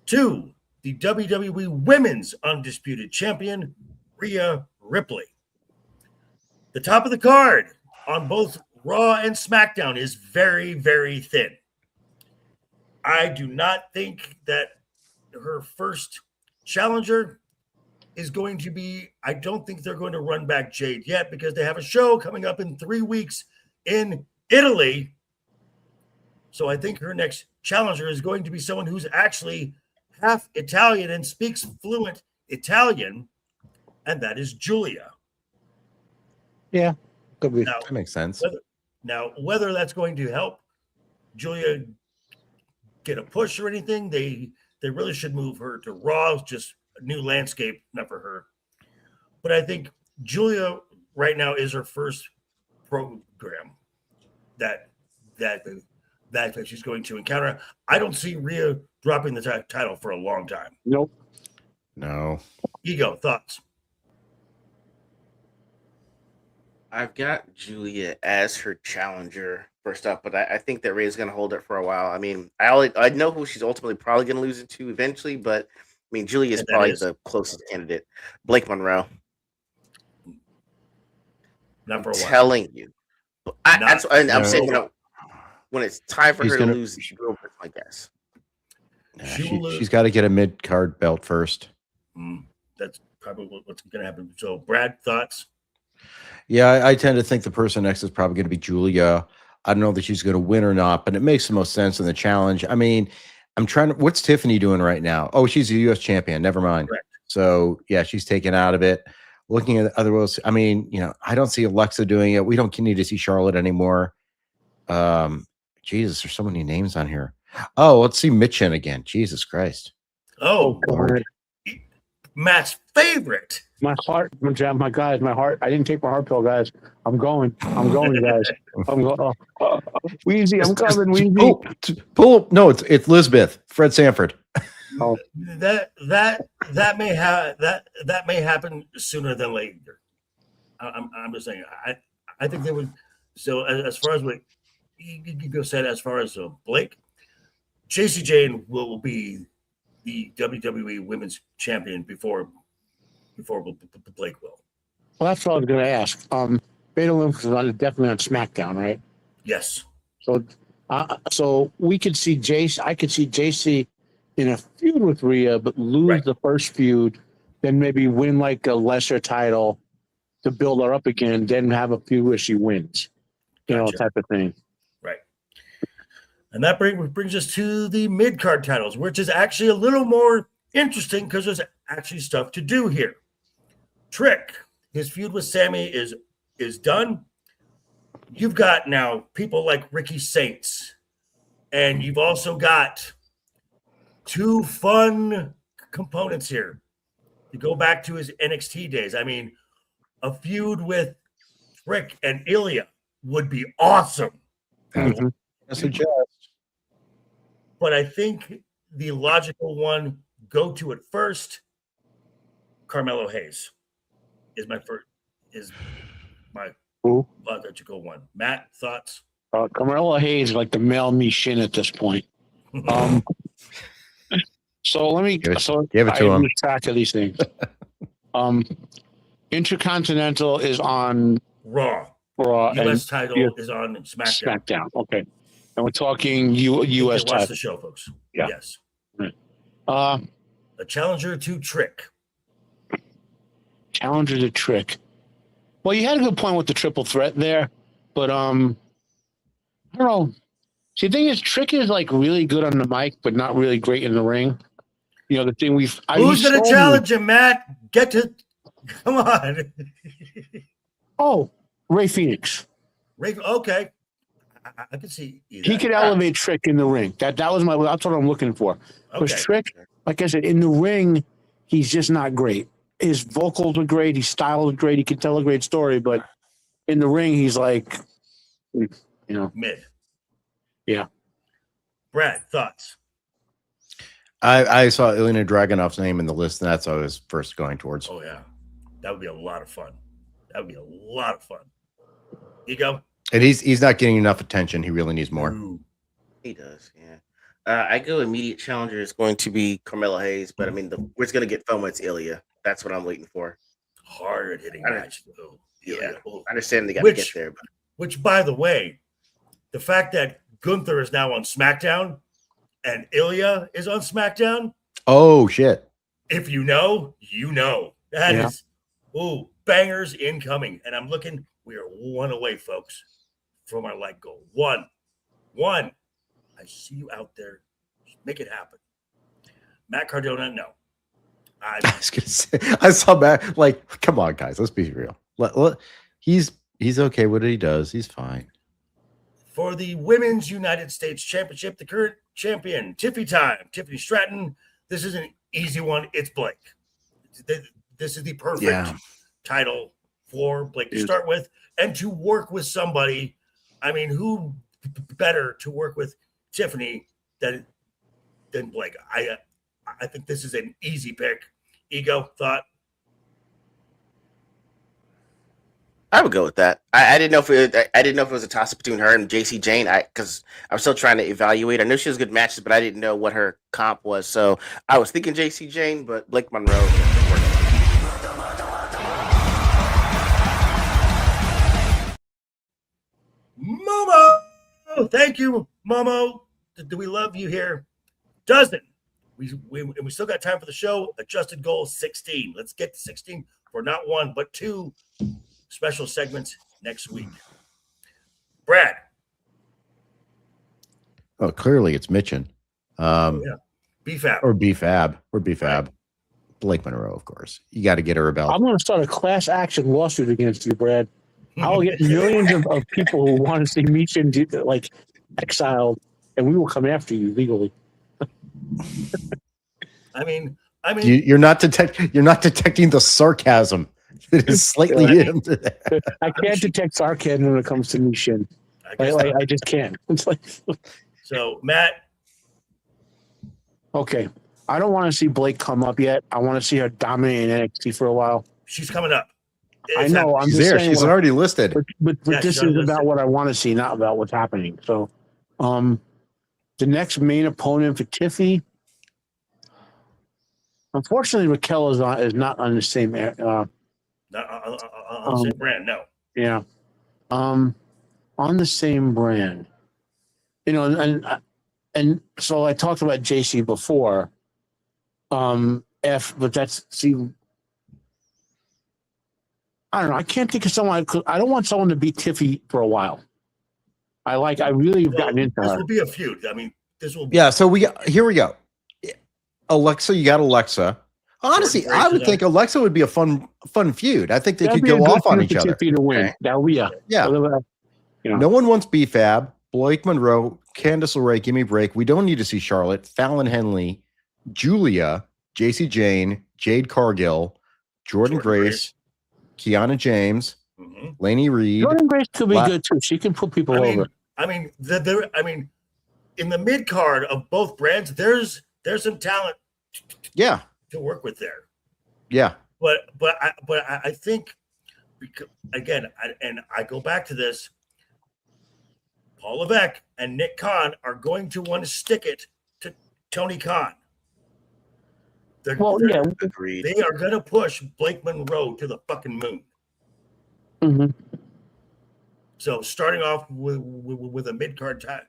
to the WWE Women's Undisputed Champion, Rhea Ripley. The top of the card on both Raw and SmackDown is very, very thin. I do not think that her first challenger is going to be, I don't think they're going to run back Jade yet because they have a show coming up in 3 weeks in Italy. So I think her next challenger is going to be someone who's actually half Italian and speaks fluent Italian, and that is Julia. Yeah, could be. That makes sense. Whether that's going to help Julia get a push or anything, they really should move her to Raw. It's just a new landscape, not for her. But I think Julia right now is her first program that she's going to encounter. I don't see Rhea dropping the title for a long time. Nope. No. Ego, thoughts? I've got Julia as her challenger first up, but I think that Rhea's going to hold it for a while. I mean, I know who she's ultimately probably going to lose it to eventually, but I mean, Julia is probably the closest candidate. Blake Monroe. Not for a while. Telling you. I'm saying, when it's time for her to lose, she will, I guess. She's got to get a mid-card belt first. That's probably what's going to happen. So, Brad, thoughts? Yeah, I tend to think the person next is probably going to be Julia. I don't know that she's going to win or not, but it makes the most sense in the challenge. I mean, I'm trying to. What's Tiffany doing right now? Oh, she's a U.S. champion. Never mind. Correct. So yeah, she's taken out of it. Looking at other roles, I mean, I don't see Alexa doing it. We don't need to see Charlotte anymore. Jesus, there's so many names on here. Oh, let's see Mitchin again. Jesus Christ. Oh, Lord. Matt's favorite. My heart, my guys, my heart. I didn't take my heart pill, guys. I'm going, guys. I'm going. Wheezy, I'm coming, Wheezy. Pull. No, it's Lisbeth, Fred Sanford. Oh, that may happen sooner than later. I'm just saying. I think they would. So as far as what you said, as far as Blake, JC Jane will be the WWE Women's Champion before Blake will. Well, that's what I was going to ask. Beta Lumps is definitely on SmackDown, right? Yes. So we could see Jace. I could see JC in a feud with Rhea, but lose the first feud, then maybe win like a lesser title to build her up again, then have a feud where she wins, type of thing. Right. And that brings us to the mid-card titles, which is actually a little more interesting because there's actually stuff to do here. Trick, his feud with Sammy is done. You've got now people like Ricky Saints, and you've also got two fun components here. You go back to his NXT days. I mean, a feud with Trick and Ilya would be awesome. Mm-hmm. I suggest. But I think the logical one, go to it first. Carmelo Hayes is my logical one. Matt, thoughts? Carmelo Hayes is like the male Mishin at this point. So let me give it to him. Track of these things. Intercontinental is on Raw. US title is on SmackDown. Okay. And we're talking US title. Watch the show, folks. Yeah. Yes. Right. A challenger to Trick. Challenger to Trick. Well, you had a good point with the triple threat there, but I don't know. See, the thing is, Trick is like really good on the mic, but not really great in the ring. The thing who's going to challenge him, Matt? Come on. Ray Phoenix. Okay. I can see either. He could elevate Trick in the ring. That's what I'm looking for. Because Trick, like I said, in the ring, he's just not great. His vocals are great. His style is great. He can tell a great story, but in the ring, he's like, mid. Yeah. Brad, thoughts? I saw Ilya Dragunov's name in the list, and that's what I was first going towards. Oh yeah, that would be a lot of fun. That would be a lot of fun. Ego? And he's not getting enough attention. He really needs more. Ooh. He does, yeah. I go immediate challenger is going to be Carmelo Hayes, but I mean, where's going to get FOMO? It's Ilya. That's what I'm waiting for. Hard hitting match, though. Yeah, Ooh. I understand they got to get there, but Which, by the way, the fact that Gunther is now on SmackDown and Ilya is on SmackDown, Oh shit! if you know, you know. That Yeah. is, ooh, bangers incoming. And I'm looking, we are one away, folks, from our like goal. One. I see you out there. Just make it happen. Matt Cardona, no. I was gonna say, I saw Matt. Like, come on, guys, let's be real. He's okay with what he does. He's fine. For the Women's United States Championship, the current champion, Tiffany Stratton. This is an easy one. It's Blake. This is the perfect title for Blake to start with and to work with somebody. I mean, who better to work with Tiffany than Blake? I think this is an easy pick. Ego, thought? I would go with that. I didn't know if it was a toss up between her and JC Jane. Because I'm still trying to evaluate. I knew she was good matches, but I didn't know what her comp was. So I was thinking JC Jane, but Blake Monroe. Momo, thank you, Momo. Do we love you here? Doesn't. We still got time for the show. Adjusted goal 16. Let's get to 16 for not one but two special segments next week. Brad. Oh, clearly it's Mitchin. BFAB. Or BFAB. Right. Blake Monroe, of course. You got to get her a belt. I'm going to start a class action lawsuit against you, Brad. I will get millions of people who want to see Michin like exiled, and we will come after you legally. I mean, You're not detecting the sarcasm that is slightly in there. I can't detect sarcasm when it comes to Michin. I just can't. It's like, so Matt. Okay, I don't want to see Blake come up yet. I want to see her dominate in NXT for a while. She's coming up. I know. I'm She's just there. saying She's already listed. But Yeah, this she's is listed. about what I want to see, not about what's happening. So, the next main opponent for Tiffy, unfortunately, Raquel is not on the same. Not on the same brand, no. Yeah, on the same brand. You know, and so I talked about JC before. But that's I don't know. I can't think of someone. I don't want someone to beat Tiffy for a while. I really have gotten into this her. will be a feud. I mean, this will be. Yeah, so here we go. Alexa, you got Alexa. Honestly, I would think Alexa would be a fun feud. I think they could go off on each other. To win. Okay. That would be Yeah. You know. No one wants BFAB. Blake Monroe, Candice LeRae, give me a break. We don't need to see Charlotte, Fallon Henley, Julia, JC Jane, Jade Cargill, Jordan Grace, Kiana James, Lainey Reed. Jordan Grace could be good too. She can put people over. I mean, in the mid card of both brands, there's some talent. Yeah. To work with there. Yeah. But I think, because, again, I go back to this. Paul Levesque and Nick Khan are going to want to stick it to Tony Khan. They are going to push Blake Monroe to the fucking moon. Mm-hmm. So starting off with a mid card title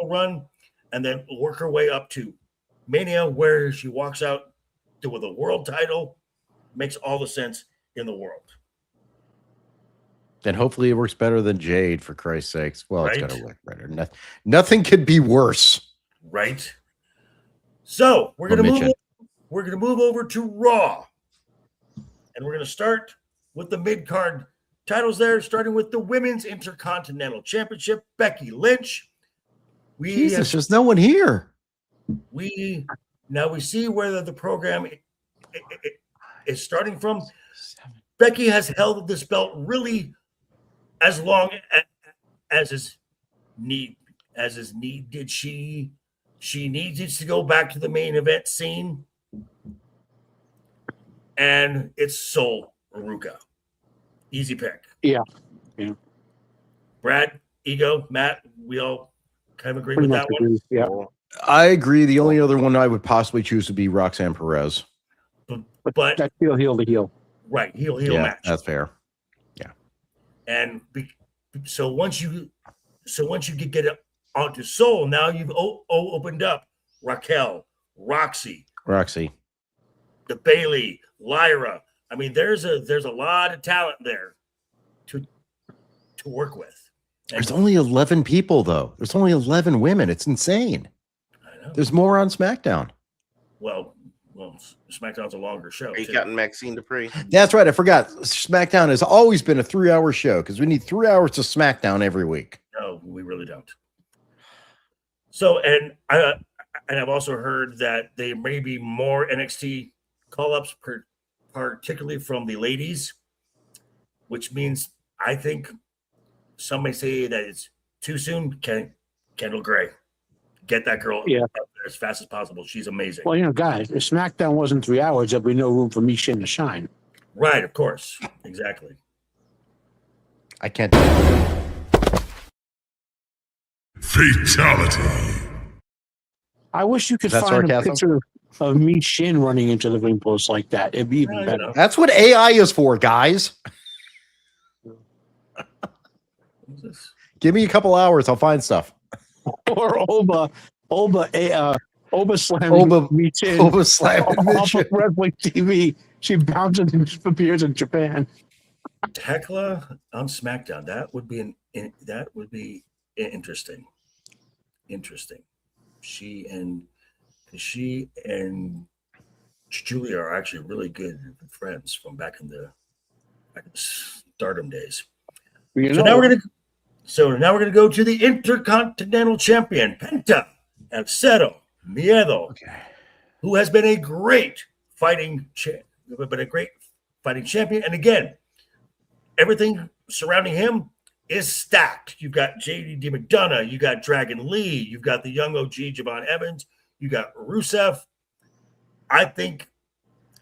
run, and then work her way up to Mania, where she walks out with a world title, makes all the sense in the world. And hopefully it works better than Jade, for Christ's sakes. Well, Right. It's got to work better. Nothing could be worse. Right. So we're gonna move over to Raw. And we're gonna start with the mid-card titles there, starting with the Women's Intercontinental Championship. Becky Lynch. Jesus, there's no one here. We see where the program is starting from. Becky has held this belt really as long as his need did she needed to go back to the main event scene, and it's Sol Aruka. Easy pick. Yeah. Brad, Ego, Matt, we all kind of agree Pretty with much that one. agree. Yeah. I agree. The only other one I would possibly choose would be Roxanne Perez. But That's heel to heel. right, heel Yeah, match. that's fair. And so once you get it onto Soul, now you've opened up Raquel, Roxy, the Bailey, Lyra. I mean, there's a lot of talent there to work with. And There's only 11 people, though. There's only 11 women. It's insane. I know. There's more on SmackDown. Well, SmackDown's a longer show. Are you too. counting Maxine Dupree? That's right. I forgot. SmackDown has always been a 3-hour show because we need 3 hours of SmackDown every week. No, we really don't. So, and I've also heard that there may be more NXT call-ups, particularly from the ladies, which means I think some may say that it's too soon. Kendall Gray, get that girl up there as fast as possible. She's amazing. Well, guys, if SmackDown wasn't 3 hours, there'd be no room for me Shin to shine. Right, of course. Exactly. I can't. Fatality. I wish you could Is that find a sarcasm? picture of me Shin running into the ring post like that. It'd be even Yeah, better. That's what AI is for, guys. What's this? Give me a couple hours. I'll find stuff. Or Oba slamming Oba- me Shin Oba slamming me off Shin. of Wrestling TV. She bounces and appears in Japan. Tekla on SmackDown. That would be interesting. Interesting. She and Julia are actually really good friends from back in the Stardom days. So now we're gonna go to the Intercontinental Champion Penta and Cero Miedo, who has been a great fighting champion. And again, everything surrounding him is stacked. You've got JD McDonough, you got Dragon Lee, you've got the young OG Javon Evans, you got Rusev. I think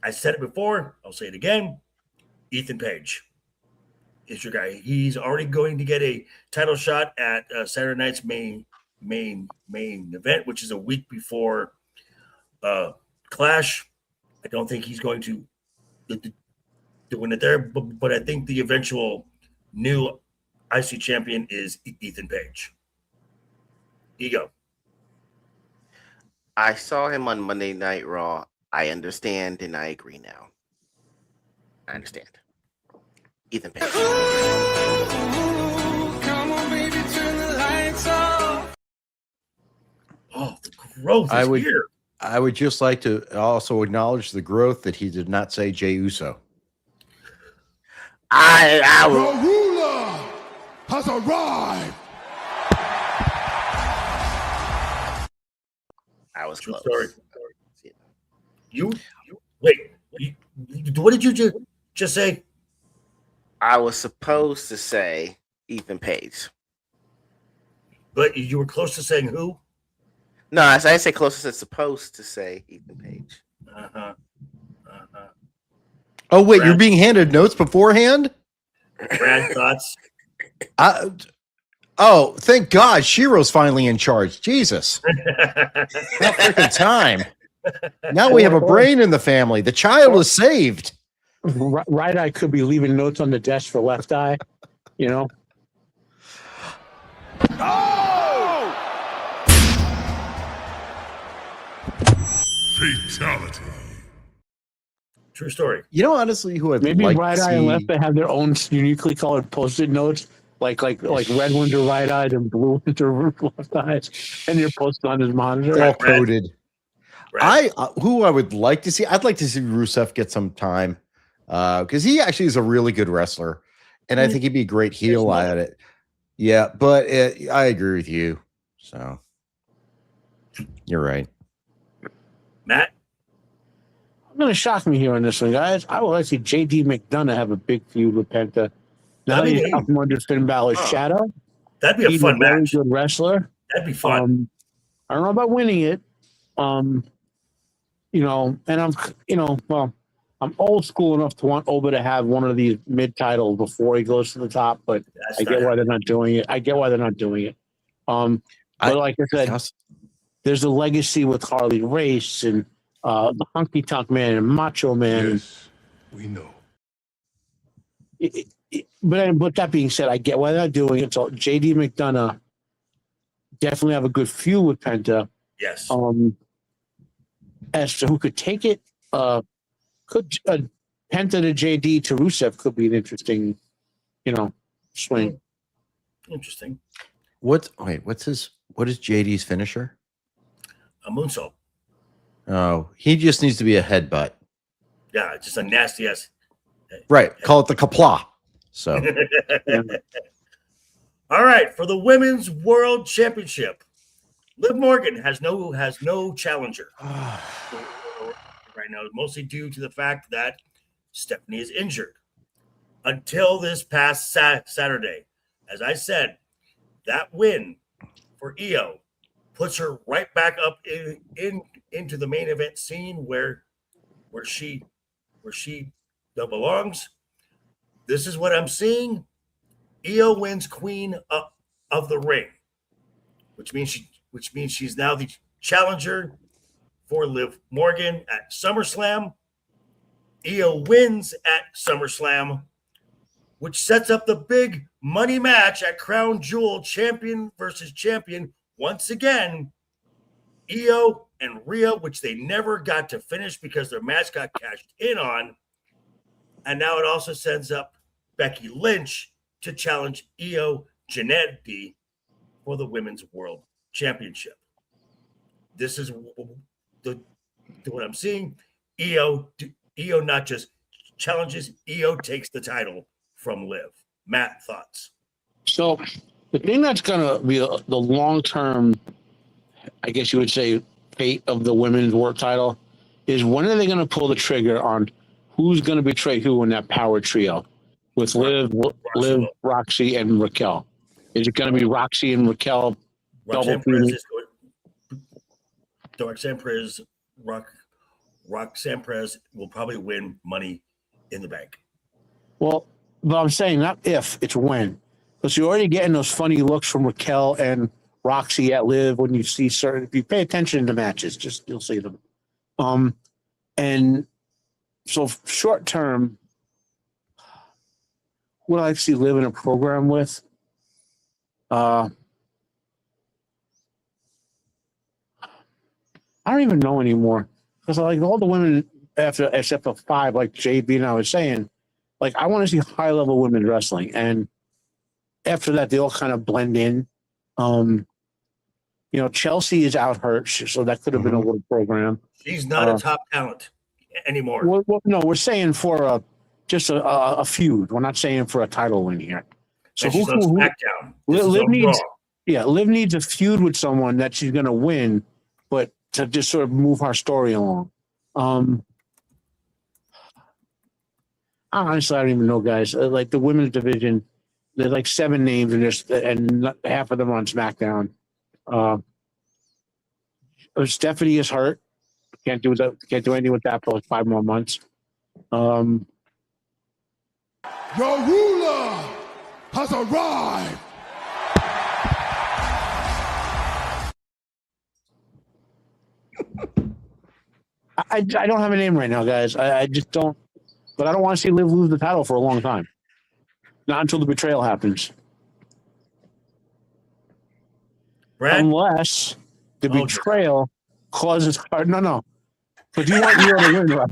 I said it before, I'll say it again. Ethan Page is your guy. He's already going to get a title shot at Saturday night's main event, which is a week before Clash. I don't think he's going to win it there, but I think the eventual new IC champion is Ethan Page. Ego. I saw him on Monday Night Raw. I understand and I agree now. I understand. Ethan Page. Come on, baby, turn the lights off. Oh, the growth is here. I would just like to also acknowledge the growth that he did not say Jey Uso. I The will. ruler has arrived. I was True close. story. What did you just say? I was supposed to say Ethan Page. But you were close to saying who? No, I say closest as supposed to say Ethan Page. Oh, wait, Brad. you're being handed notes beforehand? Brad, thoughts? Oh, thank God. Shiro's finally in charge. Jesus. That freaking time. Now we have a brain in the family. The child is saved. Right eye could be leaving notes on the desk for left eye. Fatality. True story. Honestly, who I'd Maybe like right to eye and see- left eye have their own uniquely colored post-it notes, like red ones are right eyed and blue ones are left eyes, and you're posted on his monitor. all coded. Brad. Who I would like to see, I'd like to see Rusev get some time because he actually is a really good wrestler, and I think he'd be a great heel at it. Yeah, but I agree with you. So you're right. Matt? I'm going to shock me here on this one, guys. I would like to see JD McDonough have a big feud with Penta. Now That'd be he's neat. out from under Finn Balor's shadow. That'd be a He's fun very match. good wrestler. That'd be fun. I don't know about winning it. And I'm old school enough to want Oba to have one of these mid titles before he goes to the top, but I get why they're not doing it. But like I said, there's a legacy with Harley Race and the Hunky Tonk Man and Macho Man. Yes, we know. But that being said, I get why they're doing it. So JD McDonough definitely have a good feud with Penta. Yes. As to who could take it, Penta to JD to Rusev could be an interesting, swing. Interesting. What is JD's finisher? A moonsault. Oh, he just needs to be a headbutt. Yeah, just a nasty ass. Right. Call it the kapla. So all right, for the Women's World Championship, Liv Morgan has no challenger right now, mostly due to the fact that Stephanie is injured. Until this past Saturday, as I said, that win for Io puts her right back up into the main event scene where she belongs. This is what I'm seeing. Io wins Queen of the Ring, which means she's now the challenger for Liv Morgan at SummerSlam. Io wins at SummerSlam, which sets up the big money match at Crown Jewel, champion versus champion. Once again, Io and Rhea, which they never got to finish because their match got cashed in on. And now it also sends up Becky Lynch to challenge Io Janetti for the Women's World Championship. This is what I'm seeing. Io not just challenges, Io takes the title from Liv. Matt, thoughts? So the thing that's going to be the long-term, I guess you would say, fate of the women's world title is when are they going to pull the trigger on who's going to betray who in that power trio with Liv, Roxy, and Raquel? Is it going to be Roxy and Raquel double feuding? Roxanne Perez will probably win Money in the Bank. Well, but I'm saying not if, it's when. Because you're already getting those funny looks from Raquel and Roxy at Liv when you see certain, if you pay attention to matches, you'll see them. And so short term, what I see Liv in a program with, I don't even know anymore. Because like all the women except for 5, like JB and I was saying, like I want to see high level women wrestling. And after that, they all kind of blend in. Chelsea is out hurt, so that could have been a little program. She's not a top talent anymore. Well, no, we're saying for just a feud. We're not saying for a title win here. So she's on SmackDown. Liv needs a feud with someone that she's going to win, but to just sort of move her story along. Honestly, I don't even know, guys. Like the women's division, there's like 7 names, and half of them are on SmackDown. Stephanie is hurt. Can't do anything with that for like 5 more months. Your ruler has arrived. I don't have a name right now, guys. I just don't. But I don't want to see Liv lose the title for a long time. Not until the betrayal happens. Brad? Unless the betrayal causes her. No. But you want Io to win, right?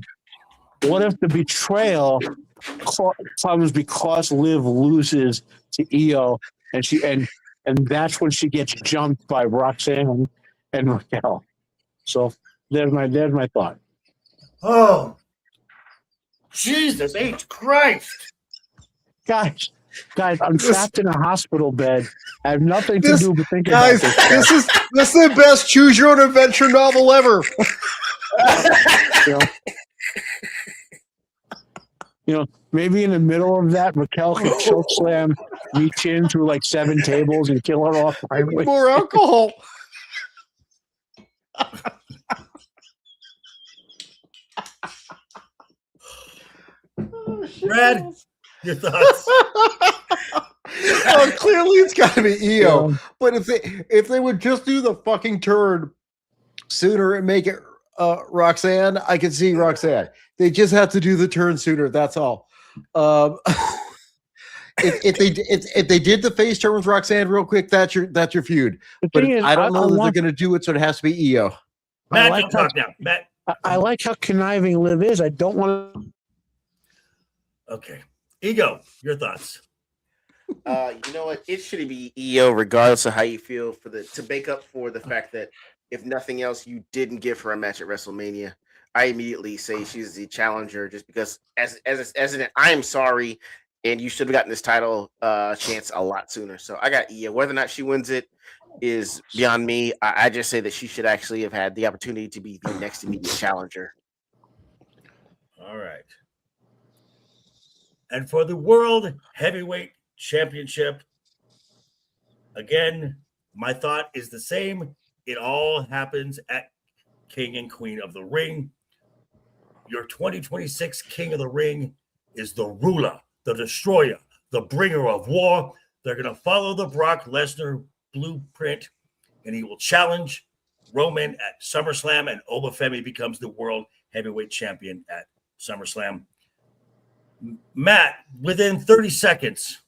What if the betrayal comes because Liv loses to Io and that's when she gets jumped by Roxanne and Raquel? So there's my thought. Oh, Jesus H. Christ. Guys, I'm trapped in a hospital bed. I have nothing to do but think about this. This is the best choose your own adventure novel ever. Maybe in the middle of that, Raquel could choke slam reach in through like 7 tables and kill her off. Finally. More alcohol. Brad, your thoughts? Well, clearly it's got to be EO. Yeah. But if they would just do the fucking turn sooner and make it Roxanne, I can see Roxanne. They just have to do the turn sooner. That's all. If they did the face turn with Roxanne real quick, that's your feud. The But thing is, I don't know that they're want- going to do it, so it has to be EO. Matt, like don't talk now. Matt. I like how conniving Liv is. I don't want to. Okay. Ego, your thoughts. You know what? It should be EO, regardless of how you feel, to make up for the fact that if nothing else, you didn't give her a match at WrestleMania. I immediately say she's the challenger, just because as an I'm sorry, and you should have gotten this title chance a lot sooner. So I got EO. Whether or not she wins it is beyond me. I just say that she should actually have had the opportunity to be the next immediate challenger. All right. And for the World Heavyweight Championship, again, my thought is the same. It all happens at King and Queen of the Ring. Your 2026 King of the Ring is the ruler, the destroyer, the bringer of war. They're going to follow the Brock Lesnar blueprint, and he will challenge Roman at SummerSlam, and Obafemi becomes the World Heavyweight Champion at SummerSlam. Matt, within 30 seconds.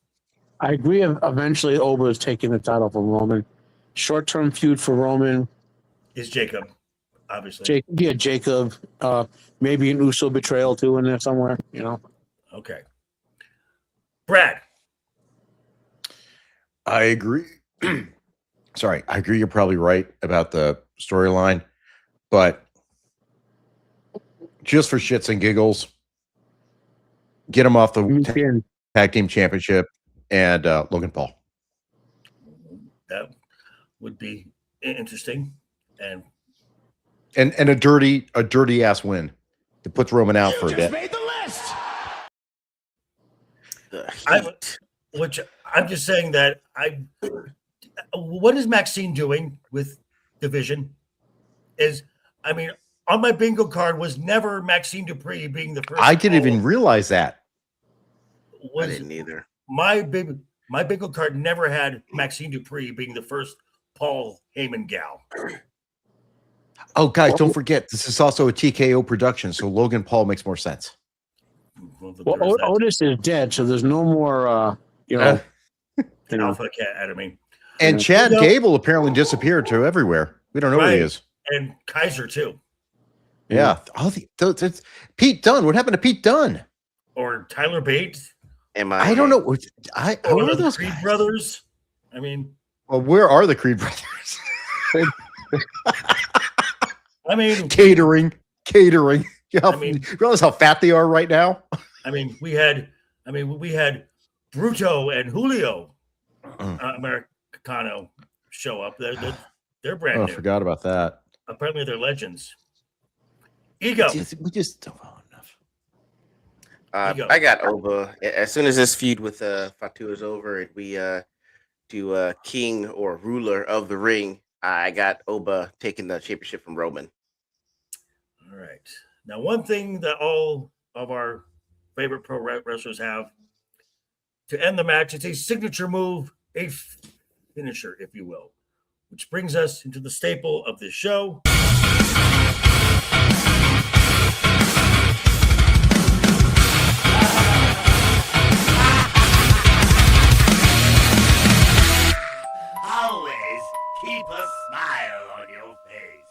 I agree. Eventually, Oba is taking the title from Roman. Short-term feud for Roman. Is Jacob, obviously. Jacob. Maybe an Uso betrayal too in there somewhere. You know. Okay. Brad. I agree. Sorry, I agree. You're probably right about the storyline, but just for shits and giggles, get him off the tag team championship and Logan Paul. That would be interesting, and a dirty ass win that puts Roman out for a bit. Made the list. I'm just saying that what is Maxine doing with Division? On my bingo card was never Maxine Dupree being the first. I didn't even realize that. I didn't either. My bingo card never had Maxine Dupree being the first Paul Heyman gal. Oh, guys, don't forget, this is also a TKO production, so Logan Paul makes more sense. Well, Otis is dead, so there's no more, Alpha Academy. And Chad Gable apparently disappeared to everywhere. We don't know where he is. And Kaiser, too. Yeah. It's Pete Dunne. What happened to Pete Dunne? Or Tyler Bates. I don't know. Who are those Creed guys? brothers? Well, where are the Creed brothers? Catering. You realize how fat they are right now? We had Bruto and Julio Americano show up. They're brand new. I forgot about that. Apparently, they're legends. Ego. We just don't know enough. I got Oba. As soon as this feud with Fatu is over, and we do King or Ruler of the Ring, I got Oba taking the championship from Roman. All right. Now, one thing that all of our favorite pro wrestlers have to end the match, it's a signature move, a finisher, if you will, which brings us into the staple of this show. Always keep a smile on your face.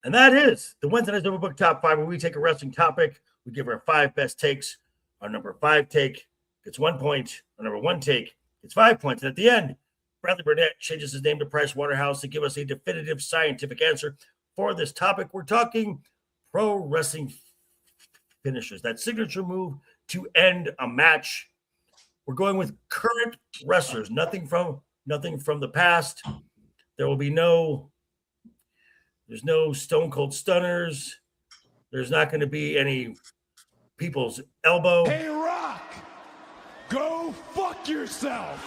And that is the Wednesday Night's Overbooked Top 5, where we take a wrestling topic, we give our 5 best takes. Our number 5 take gets 1 point. Our number 1 take gets 5 points. And at the end, Bradley Burnett changes his name to Price Waterhouse to give us a definitive scientific answer for this topic. We're talking pro wrestling finishers, that signature move to end a match. We're going with current wrestlers, nothing from the past. There's no Stone Cold Stunners. There's not going to be any People's Elbow. Hey, Rock. Go yourself.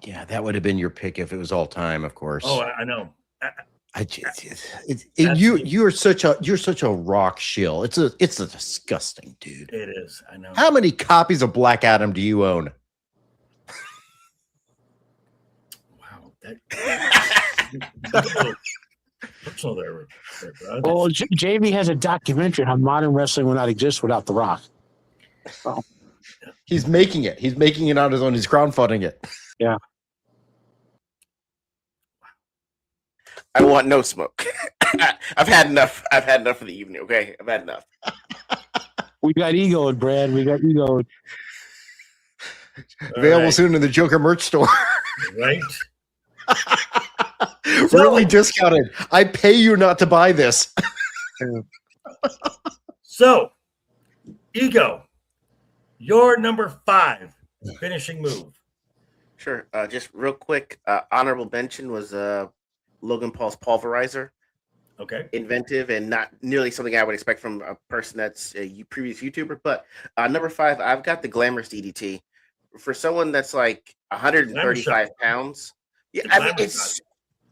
Yeah, that would have been your pick if it was all time, of course. Oh, I know. I just you're such a rock shill. It's a disgusting, dude. It is. I know. How many copies of Black Adam do you own? Wow. Personal there, bro. Well, JB has a documentary on how modern wrestling would not exist without The Rock. Oh. He's making it. He's making it on his own. He's crowdfunding it. Yeah. I want no smoke. I've had enough. I've had enough for the evening. Okay, I've had enough. We got egoed, Brad. We got egoed. Available soon in the Joker merch store. Right. Really discounted. I pay you not to buy this. So, Ego, your number 5 finishing move. Sure. Just real quick. Honorable mention was Logan Paul's pulverizer. Okay. Inventive and not nearly something I would expect from a person that's a previous YouTuber. But number 5, I've got the glamorous DDT. For someone that's like 135 pounds. Yeah, I mean, it's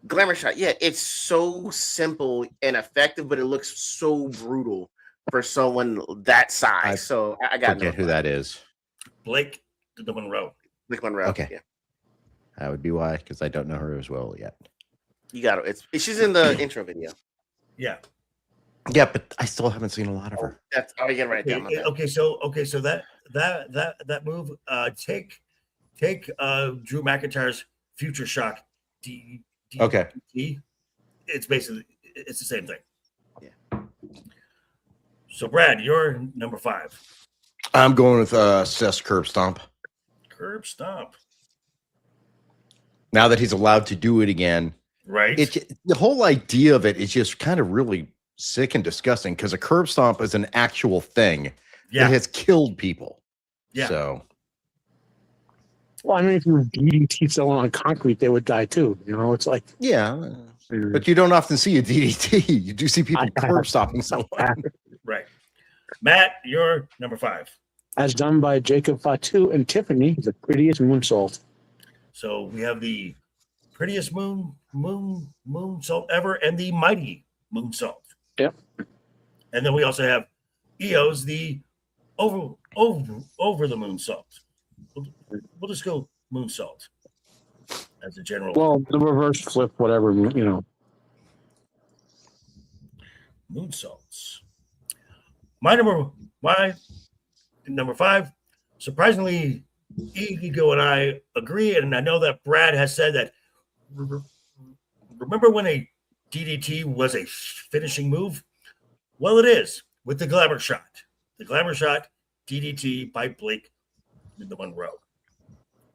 glamour shot. Yeah, it's so simple and effective, but it looks so brutal for someone that size. So I got forget who that is. Blake the Monroe. Blake Monroe. Okay. Yeah. That would be why, because I don't know her as well yet. You got it. She's in the intro video. Yeah. Yeah, but I still haven't seen a lot of her. That's you gotta write it down. Okay, so that move, take Drew McIntyre's Future Shock Okay. It's basically the same thing. Yeah. So Brad, you're number 5. I'm going with Seth's Curb Stomp. Curb Stomp. Now that he's allowed to do it again. Right. The whole idea of it is just kind of really sick and disgusting because a curb stomp is an actual thing that has killed people. Yeah. So, well, I mean, if you DDT someone on concrete, they would die too. You know, it's like but you don't often see a DDT. You do see people curb stomping someone. Right. Matt, you're number 5. As done by Jacob Fatu and Tiffany, the prettiest moonsault. So we have the prettiest moonsault ever and the mighty moonsault. Yep. And then we also have EO's the over the moonsault. We'll just go moonsault as a general. Well, the reverse flip, whatever, you know. Moonsaults. My number 5, surprisingly, Ego and I agree, and I know that Brad has said that. Remember when a DDT was a finishing move? Well, it is with the glamour shot. The glamour shot DDT by Blake the Monroe.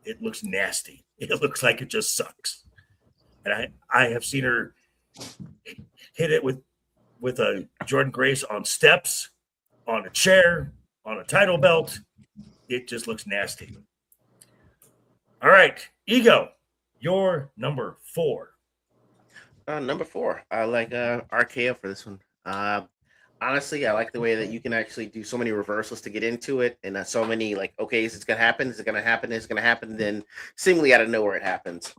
It looks nasty. It looks like it just sucks. And I have seen her hit it with a Jordan Grace on steps, on a chair, on a title belt. It just looks nasty. All right, Ego, you're number 4. Number 4, I like RKO for this one. Honestly, I like the way that you can actually do so many reversals to get into it, and so many like, okay, is it gonna happen? Is it gonna happen? Is it gonna happen? Then seemingly out of nowhere it happens.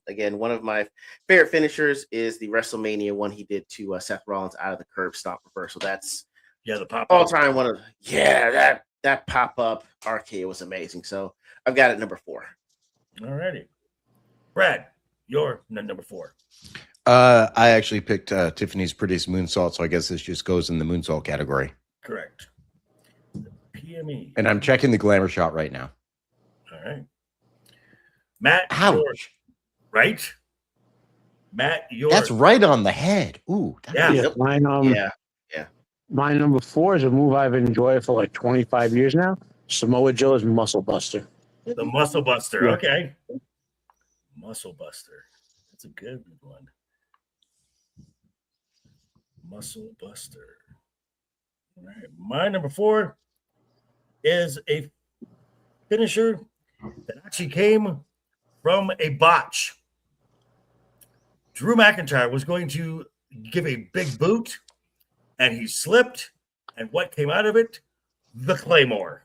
Again, one of my favorite finishers is the WrestleMania one he did to Seth Rollins out of the curb stomp reversal. That's the pop all time one of that pop up RKO was amazing. So I've got it number 4. All righty, Brad, you're number 4. I actually picked Tiffany's prettiest moonsault, so I guess this just goes in the moonsault category. Correct. The PME. And I'm checking the glamour shot right now. All right. Matt, ouch. Right? Matt, that's right on the head. Ooh. Mine, my number 4 is a move I've enjoyed for like 25 years now. Samoa Joe's Muscle Buster. The Muscle Buster. Yeah. Okay. Muscle Buster. That's a good one. Muscle Buster. All right. My number 4 is a finisher that actually came from a botch. Drew McIntyre was going to give a big boot, and he slipped. And what came out of it? The Claymore.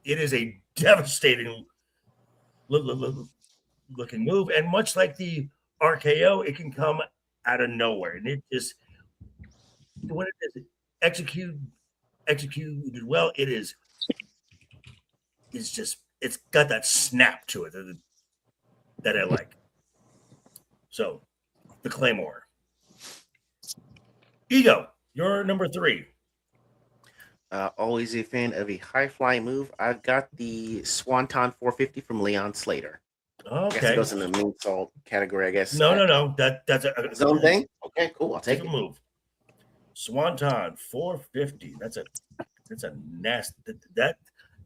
It is a devastating looking move. And much like the RKO, it can come out of nowhere. And it just, when it is executed well, it's got that snap to it that I like. So, the Claymore. Ego, you're number 3. Always a fan of a high flying move. I've got the Swanton 450 from Leon Slater. I guess it Okay. goes in the moonsault category, I guess. No. That's a Zone thing? Okay, cool. I'll take Take a it. move. Swanton 450. That's a nasty. That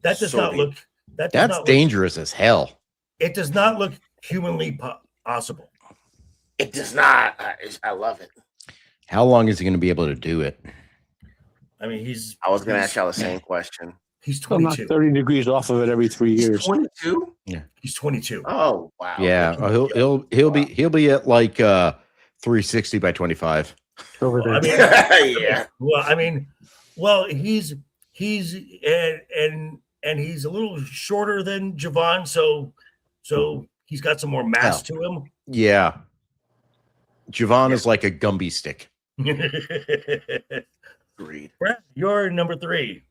does not look. That does That's not look, dangerous as hell. it does not look humanly possible. It does not. I love it. How long is he going to be able to do it? I mean, I was going to ask y'all the same question. He's I'm not 22. 30 degrees off of it every 3 years. 22? He's 22. Oh, wow. Yeah, he'll be at like 360 by 25. Over Well, there. I mean, Yeah. he's he's a little shorter than Javon, so he's got some more mass to him. Yeah, Javon is like a Gumby stick. Agreed. Brad, you're number 3.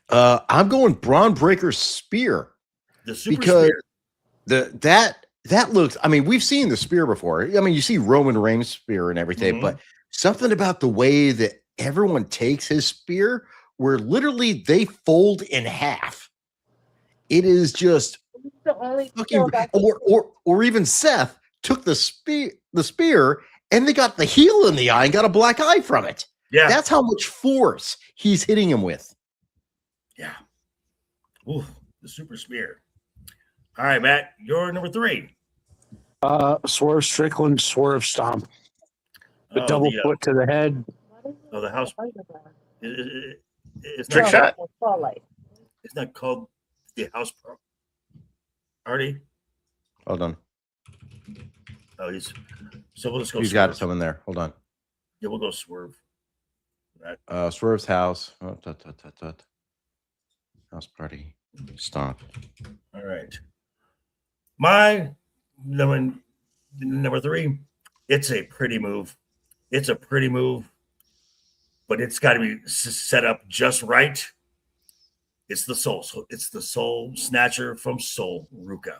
I'm going Braun Breaker Spear. The super Because spear. that looks, I mean, we've seen the spear before. I mean, you see Roman Reigns spear and everything, Mhm. but something about the way that everyone takes his spear, where literally they fold in half. It is just The only fucking, or even Seth took the spear and they got the heel in the eye and got a black eye from it. Yeah. That's how much force he's hitting him with. Yeah. Ooh, the super spear. All right, Matt, you're number 3. Swerve Strickland, Swerve Stomp. The double foot to the head. The house. It's Trick not, shot. it's not called the house pro. Artie? Hold on. Oh, so we'll just go He's swerve. got some in there. Hold on. Yeah, we'll go swerve. Swerve's house. Oh, house party. Stomp. All right. My number 3, it's a pretty move. It's a pretty move, but it's got to be set up just right. It's the soul snatcher from Soul Ruka.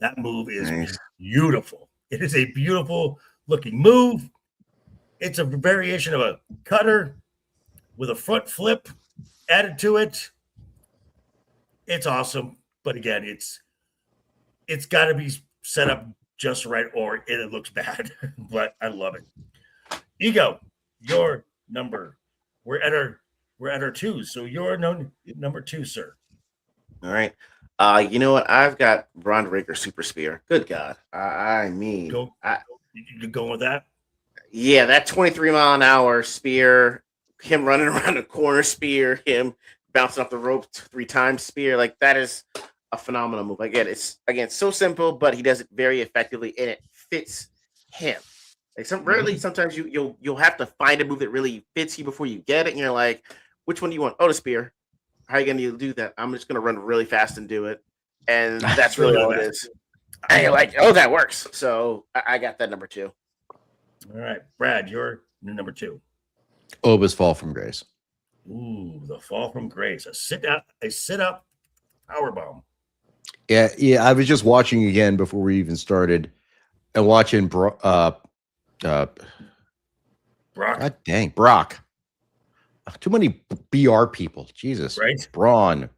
That move is Nice. beautiful. It is a beautiful looking move. It's a variation of a cutter with a front flip added to it. It's awesome, but again, it's got to be set up just right, or it looks bad. But I love it. Ego, your number. We're at our 2, so you're number 2, sir. All right. You know what? I've got Braun Breaker Super Spear. Good God. I mean, You going with that? yeah, that 23-mile-an-hour spear, him running around the corner spear, him bouncing off the rope 3 times spear, like that is a phenomenal move. Again, it's so simple, but he does it very effectively, and it fits him. Like sometimes you'll have to find a move that really fits you before you get it, and you're like, which one do you want? Oh, the spear. How are you gonna do that? I'm just gonna run really fast and do it, and that's really all it is. And you're like, oh, that works. So I got that number 2. All right, Brad, you're number 2. Oba's fall from grace. Ooh, the fall from grace. A sit up power bomb. Yeah. I was just watching again before we even started, and watching Brock. God dang, Brock. Too many BR people. Jesus. Right? Braun.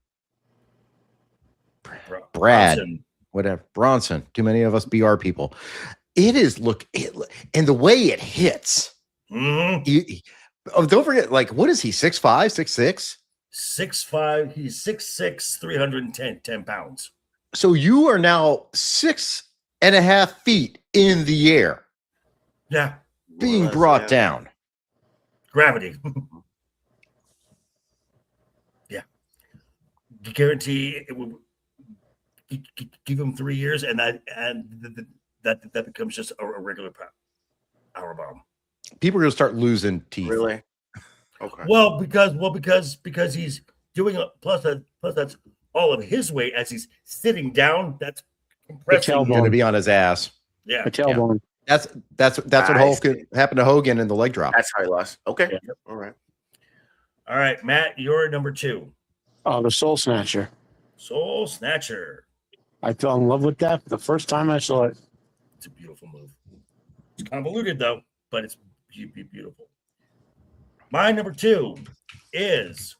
Brad. Bronson. Whatever. Bronson. Too many of us BR people. It is and the way it hits. Mhm. Don't forget, like, what is he? 6'5", 6'6"? 6'5". He's 6'6", 310 pounds. So you are now 6.5 feet in the air, Yeah. being Well, brought yeah. down. Gravity. Yeah. Guarantee it will give him 3 years, and that becomes just a regular power bomb. People are going to start losing teeth. Really? Okay. Well, because he's doing plus that's all of his weight as he's sitting down. That's tailbone. compressing. Going to be on his ass. Yeah. A tailbone. That's what Hogan happened to Hogan in the leg drop. That's how he lost. Okay. Yeah. All right. All right, Matt, you're number 2. Oh, the Soul Snatcher. Soul Snatcher. I fell in love with that the first time I saw it. It's a beautiful move. It's convoluted though, but it's beautiful. My number 2 is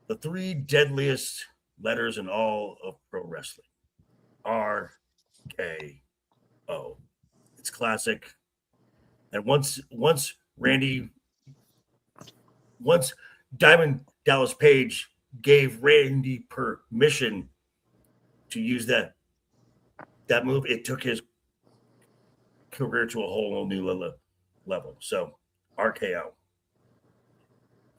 the 3 deadliest letters in all of pro wrestling. RKO. It's classic. And once Diamond Dallas Page gave Randy permission to use that move, it took his career to a whole new level. So RKO.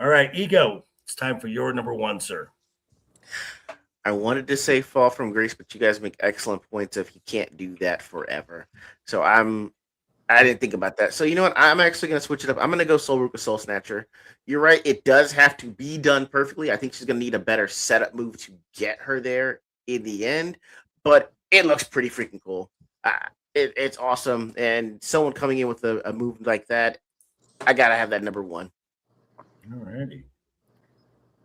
All right, Ego, it's time for your number 1, sir. I wanted to say Fall from Grace, but you guys make excellent points of he can't do that forever. So I didn't think about that. So you know what? I'm actually going to switch it up. I'm going to go Soul Ruka Soul Snatcher. You're right. It does have to be done perfectly. I think she's going to need a better setup move to get her there in the end, but it looks pretty freaking cool. It's awesome. And someone coming in with a move like that, I got to have that number 1. All righty.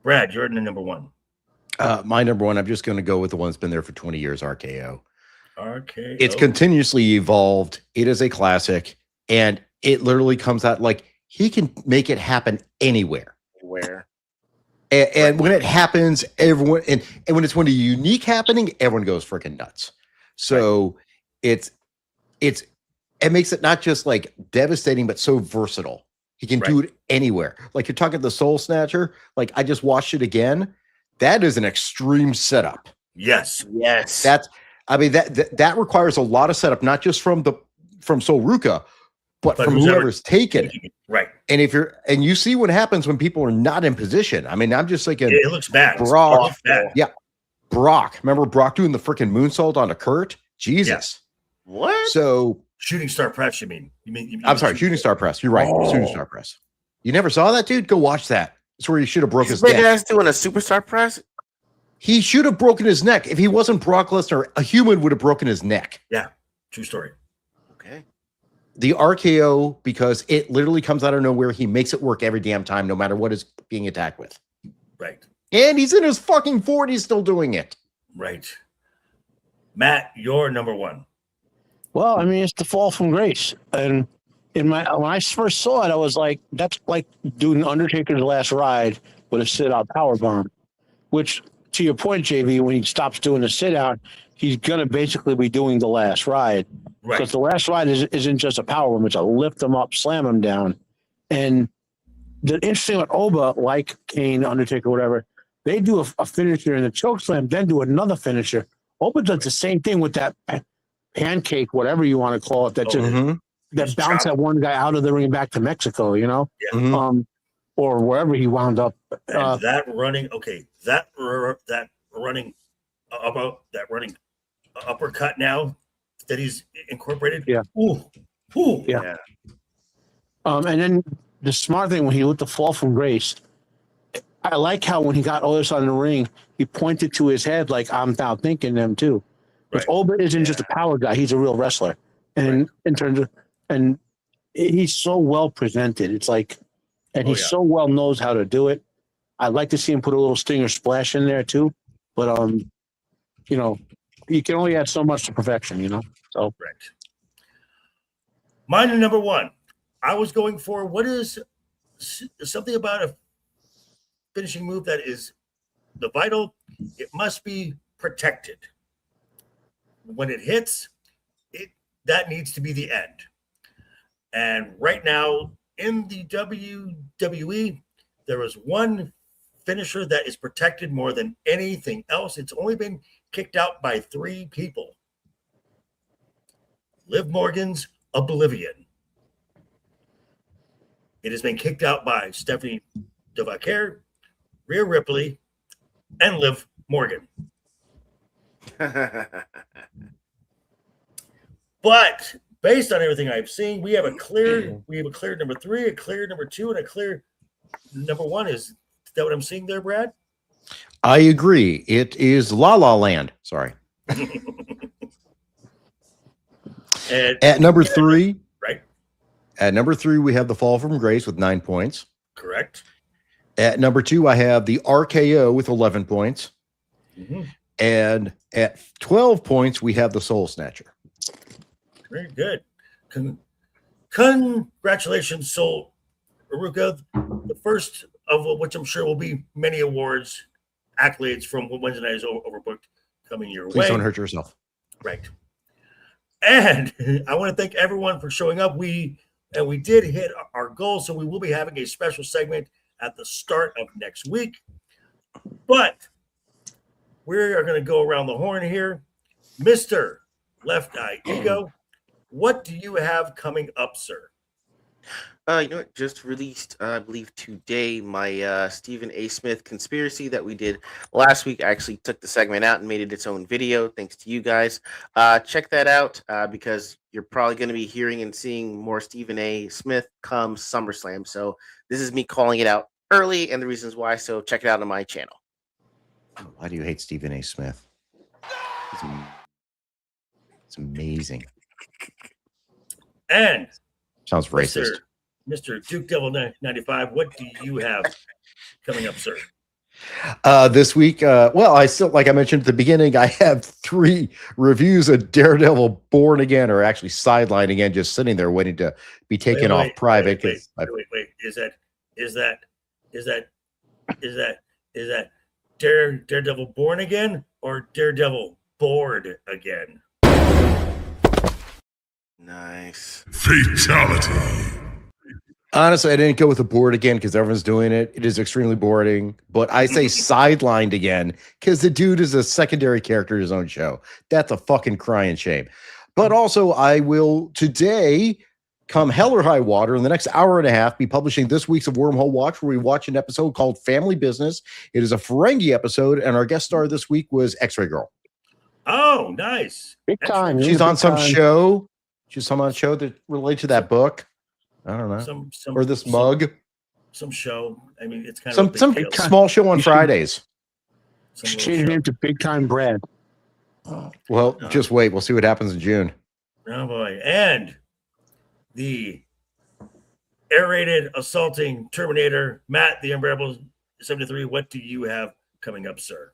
Brad, you're the number 1. My number 1, I'm just going to go with the one that's been there for 20 years, RKO. RKO. It's continuously evolved. It is a classic, and it literally comes out like he can make it happen anywhere. And when it happens, everyone and when it's a unique happening, everyone goes freaking nuts. So it makes it not just like devastating, but so versatile. He can do it anywhere. Like you're talking the Soul Snatcher. Like I just watched it again. That is an extreme setup. Yes. That requires a lot of setup, not just from Soul Ruka, but from whoever's taken it. Right. And you see what happens when people are not in position. I mean, I'm just thinking it looks bad. Brock. Yeah. Brock. Remember Brock doing the freaking moonsault onto Kurt? Jesus. Yeah. What? So shooting star press, you mean I'm sorry, shooting star press. You're right. Shooting star press. You never saw that, dude? Go watch that. It's where he should have broken his neck. Big ass doing a superstar press? He should have broken his neck. If he wasn't Brock Lesnar, a human would have broken his neck. Yeah. True story. Okay. The RKO, because it literally comes out of nowhere. He makes it work every damn time, no matter what is being attacked with. Right. And he's in his fucking 40s still doing it. Right. Matt, you're number 1. Well, I mean, it's the Fall from Grace. And when I first saw it, I was like, that's like doing Undertaker's last ride with a sit-out powerbomb, which, to your point, JV, when he stops doing the sit-out, he's going to basically be doing the last ride. Right. Because the last ride isn't just a powerbomb, it's a lift him up, slam him down. And the interesting with Oba, like Kane, Undertaker, whatever, they do a finisher in the choke slam, then do another finisher. Oba does the same thing with that pancake, whatever you want to call it, that bounced that one guy out of the ring and back to Mexico, you know? Yeah. Or wherever he wound up. And that running uppercut now that he's incorporated. Yeah. Ooh. Yeah. And then the smart thing when he lit the Fall from Grace, I like how when he got Otis on the ring, he pointed to his head like, I'm now thinking them too. But Oba isn't just a power guy; he's a real wrestler. And in terms of, and he's so well presented. It's like, and he so well knows how to do it. I'd like to see him put a little stinger splash in there too. But you know, you can only add so much to perfection, you know. So mine is number 1. I was going for what is something about a finishing move that is the vital. It must be protected. When it hits, that needs to be the end. And right now in the WWE, there is one finisher that is protected more than anything else. It's only been kicked out by 3 people. Liv Morgan's Oblivion. It has been kicked out by Stephanie Devacare, Rhea Ripley, and Liv Morgan. But based on everything I've seen, we have a clear number 3, a clear number 2, and a clear number 1. Is that what I'm seeing there, Brad? I agree. It is La La Land. Sorry. And At number 3, right, at number 3, we have The Fall from Grace with 9 points. correct. At number 2, I have the RKO with 11 points. Mhm. And at 12 points, we have the Soul Snatcher. Very good. Congratulations, Soul Aruka, the first of which I'm sure will be many awards, accolades from Wednesday Night is Overbooked coming your Please way. don't hurt yourself. Right. And I want to thank everyone for showing up. We did hit our goal, so we will be having a special segment at the start of next week. But we are going to go around the horn here. Mr. LeftEyeEgo, what do you have coming up, sir? You know what? Just released, I believe today, my Stephen A. Smith conspiracy that we did last week. I actually took the segment out and made it its own video. Thanks to you guys. Check that out because you're probably going to be hearing and seeing more Stephen A. Smith come SummerSlam. So this is me calling it out early and the reasons why. So check it out on my channel. Why do you hate Stephen A. Smith? It's amazing. And Sounds racist. Mr. Duke Devil 95, what do you have coming up, sir? This week, well, I still, like I mentioned at the beginning, I have 3 reviews of Daredevil Born Again, or actually Sidelined Again, just sitting there waiting to be taken off private. Wait. Is that Daredevil Born Again or Daredevil Bored Again? Nice. Fatality. Honestly, I didn't go with the board again because everyone's doing it. It is extremely boring. But I say Sidelined Again because the dude is a secondary character in his own show. That's a fucking crying shame. But also, I will today, come hell or high water, in the next hour and a half, be publishing this week's of Wormhole Watch, where we watch an episode called Family Business. It is a Ferengi episode, and our guest star this week was X-Ray Girl. Oh, nice. Big time. She's on some show. She's on a show that relates to that book. I don't know. Some Or this mug. Some show. I mean, it's kind of Some a big deal. small show on Fridays. Some She little changed her show. name to Big Time Brad. Well, just wait. We'll see what happens in June. Oh boy. And the air-rated assaulting Terminator, Matt, the Unbearable 73. What do you have coming up, sir?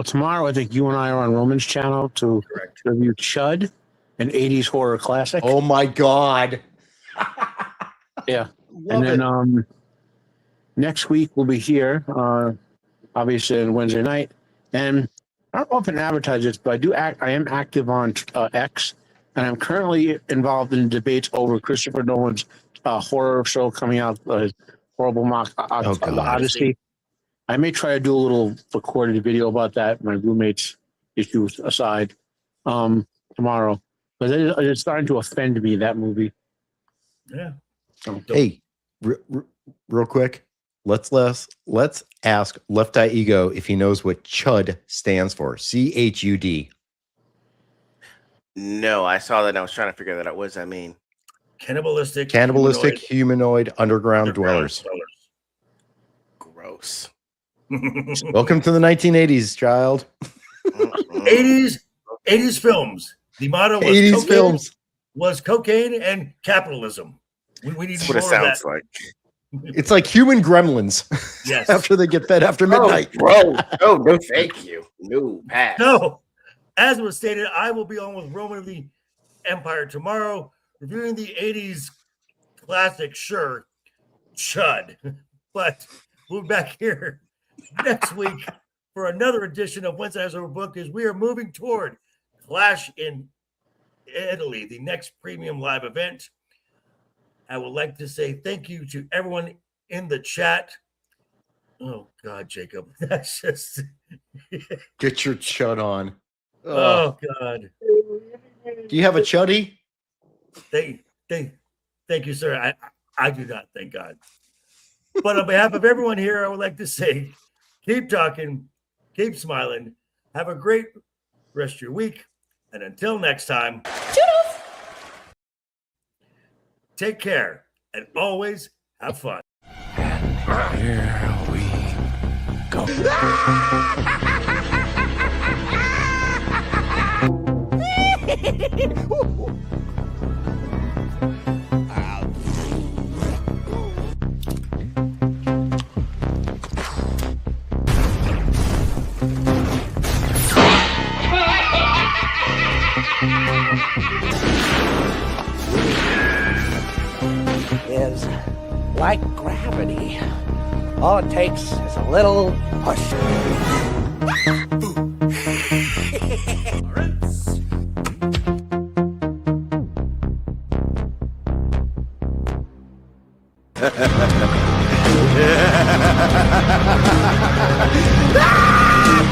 Tomorrow I think you and I are on Roman's channel to Correct. review Chud, an 80s horror classic. Oh my God. Yeah. Love And then next week we'll be here, obviously on Wednesday night. And I don't often advertise this, but I am active on X, and I'm currently involved in debates over Christopher Nolan's horror show coming out, Horrible Mock The Odyssey. I may try to do a little recorded video about that, my roommate's issues aside, tomorrow. But it's starting to offend me, that movie. Yeah. So, Hey, real quick, let's ask LeftEyeEgo if he knows what CHUD stands for. CHUD. No, I saw that and I was trying to figure that out. What does that mean? Cannibalistic humanoid underground dwellers. Gross. Welcome to the 1980s, child. 80s films. The motto was 80s cocaine, films. was cocaine and capitalism. We need That's more what it of that. sounds like. It's like human gremlins. Yes. After they get fed after midnight. Bro, no, thank you. No, pass. So, as was stated, I will be on with Roman of the Empire tomorrow, reviewing the 80s classic, sure, Chud. But we'll be back here next week for another edition of Wednesday Night's Overbooked, as we are moving toward Clash in Italy, the next premium live event. I would like to say thank you to everyone in the chat. Oh, God, Jacob. That's just... Get your chud on. Oh, God. Do you have a chuddy? Thank you, sir. I do not, thank God. But on behalf of everyone here, I would like to say, keep talking, keep smiling, have a great rest of your week, and until next time, take care, and always have fun. Here we go. Is like gravity. All it takes is a little push. Ah!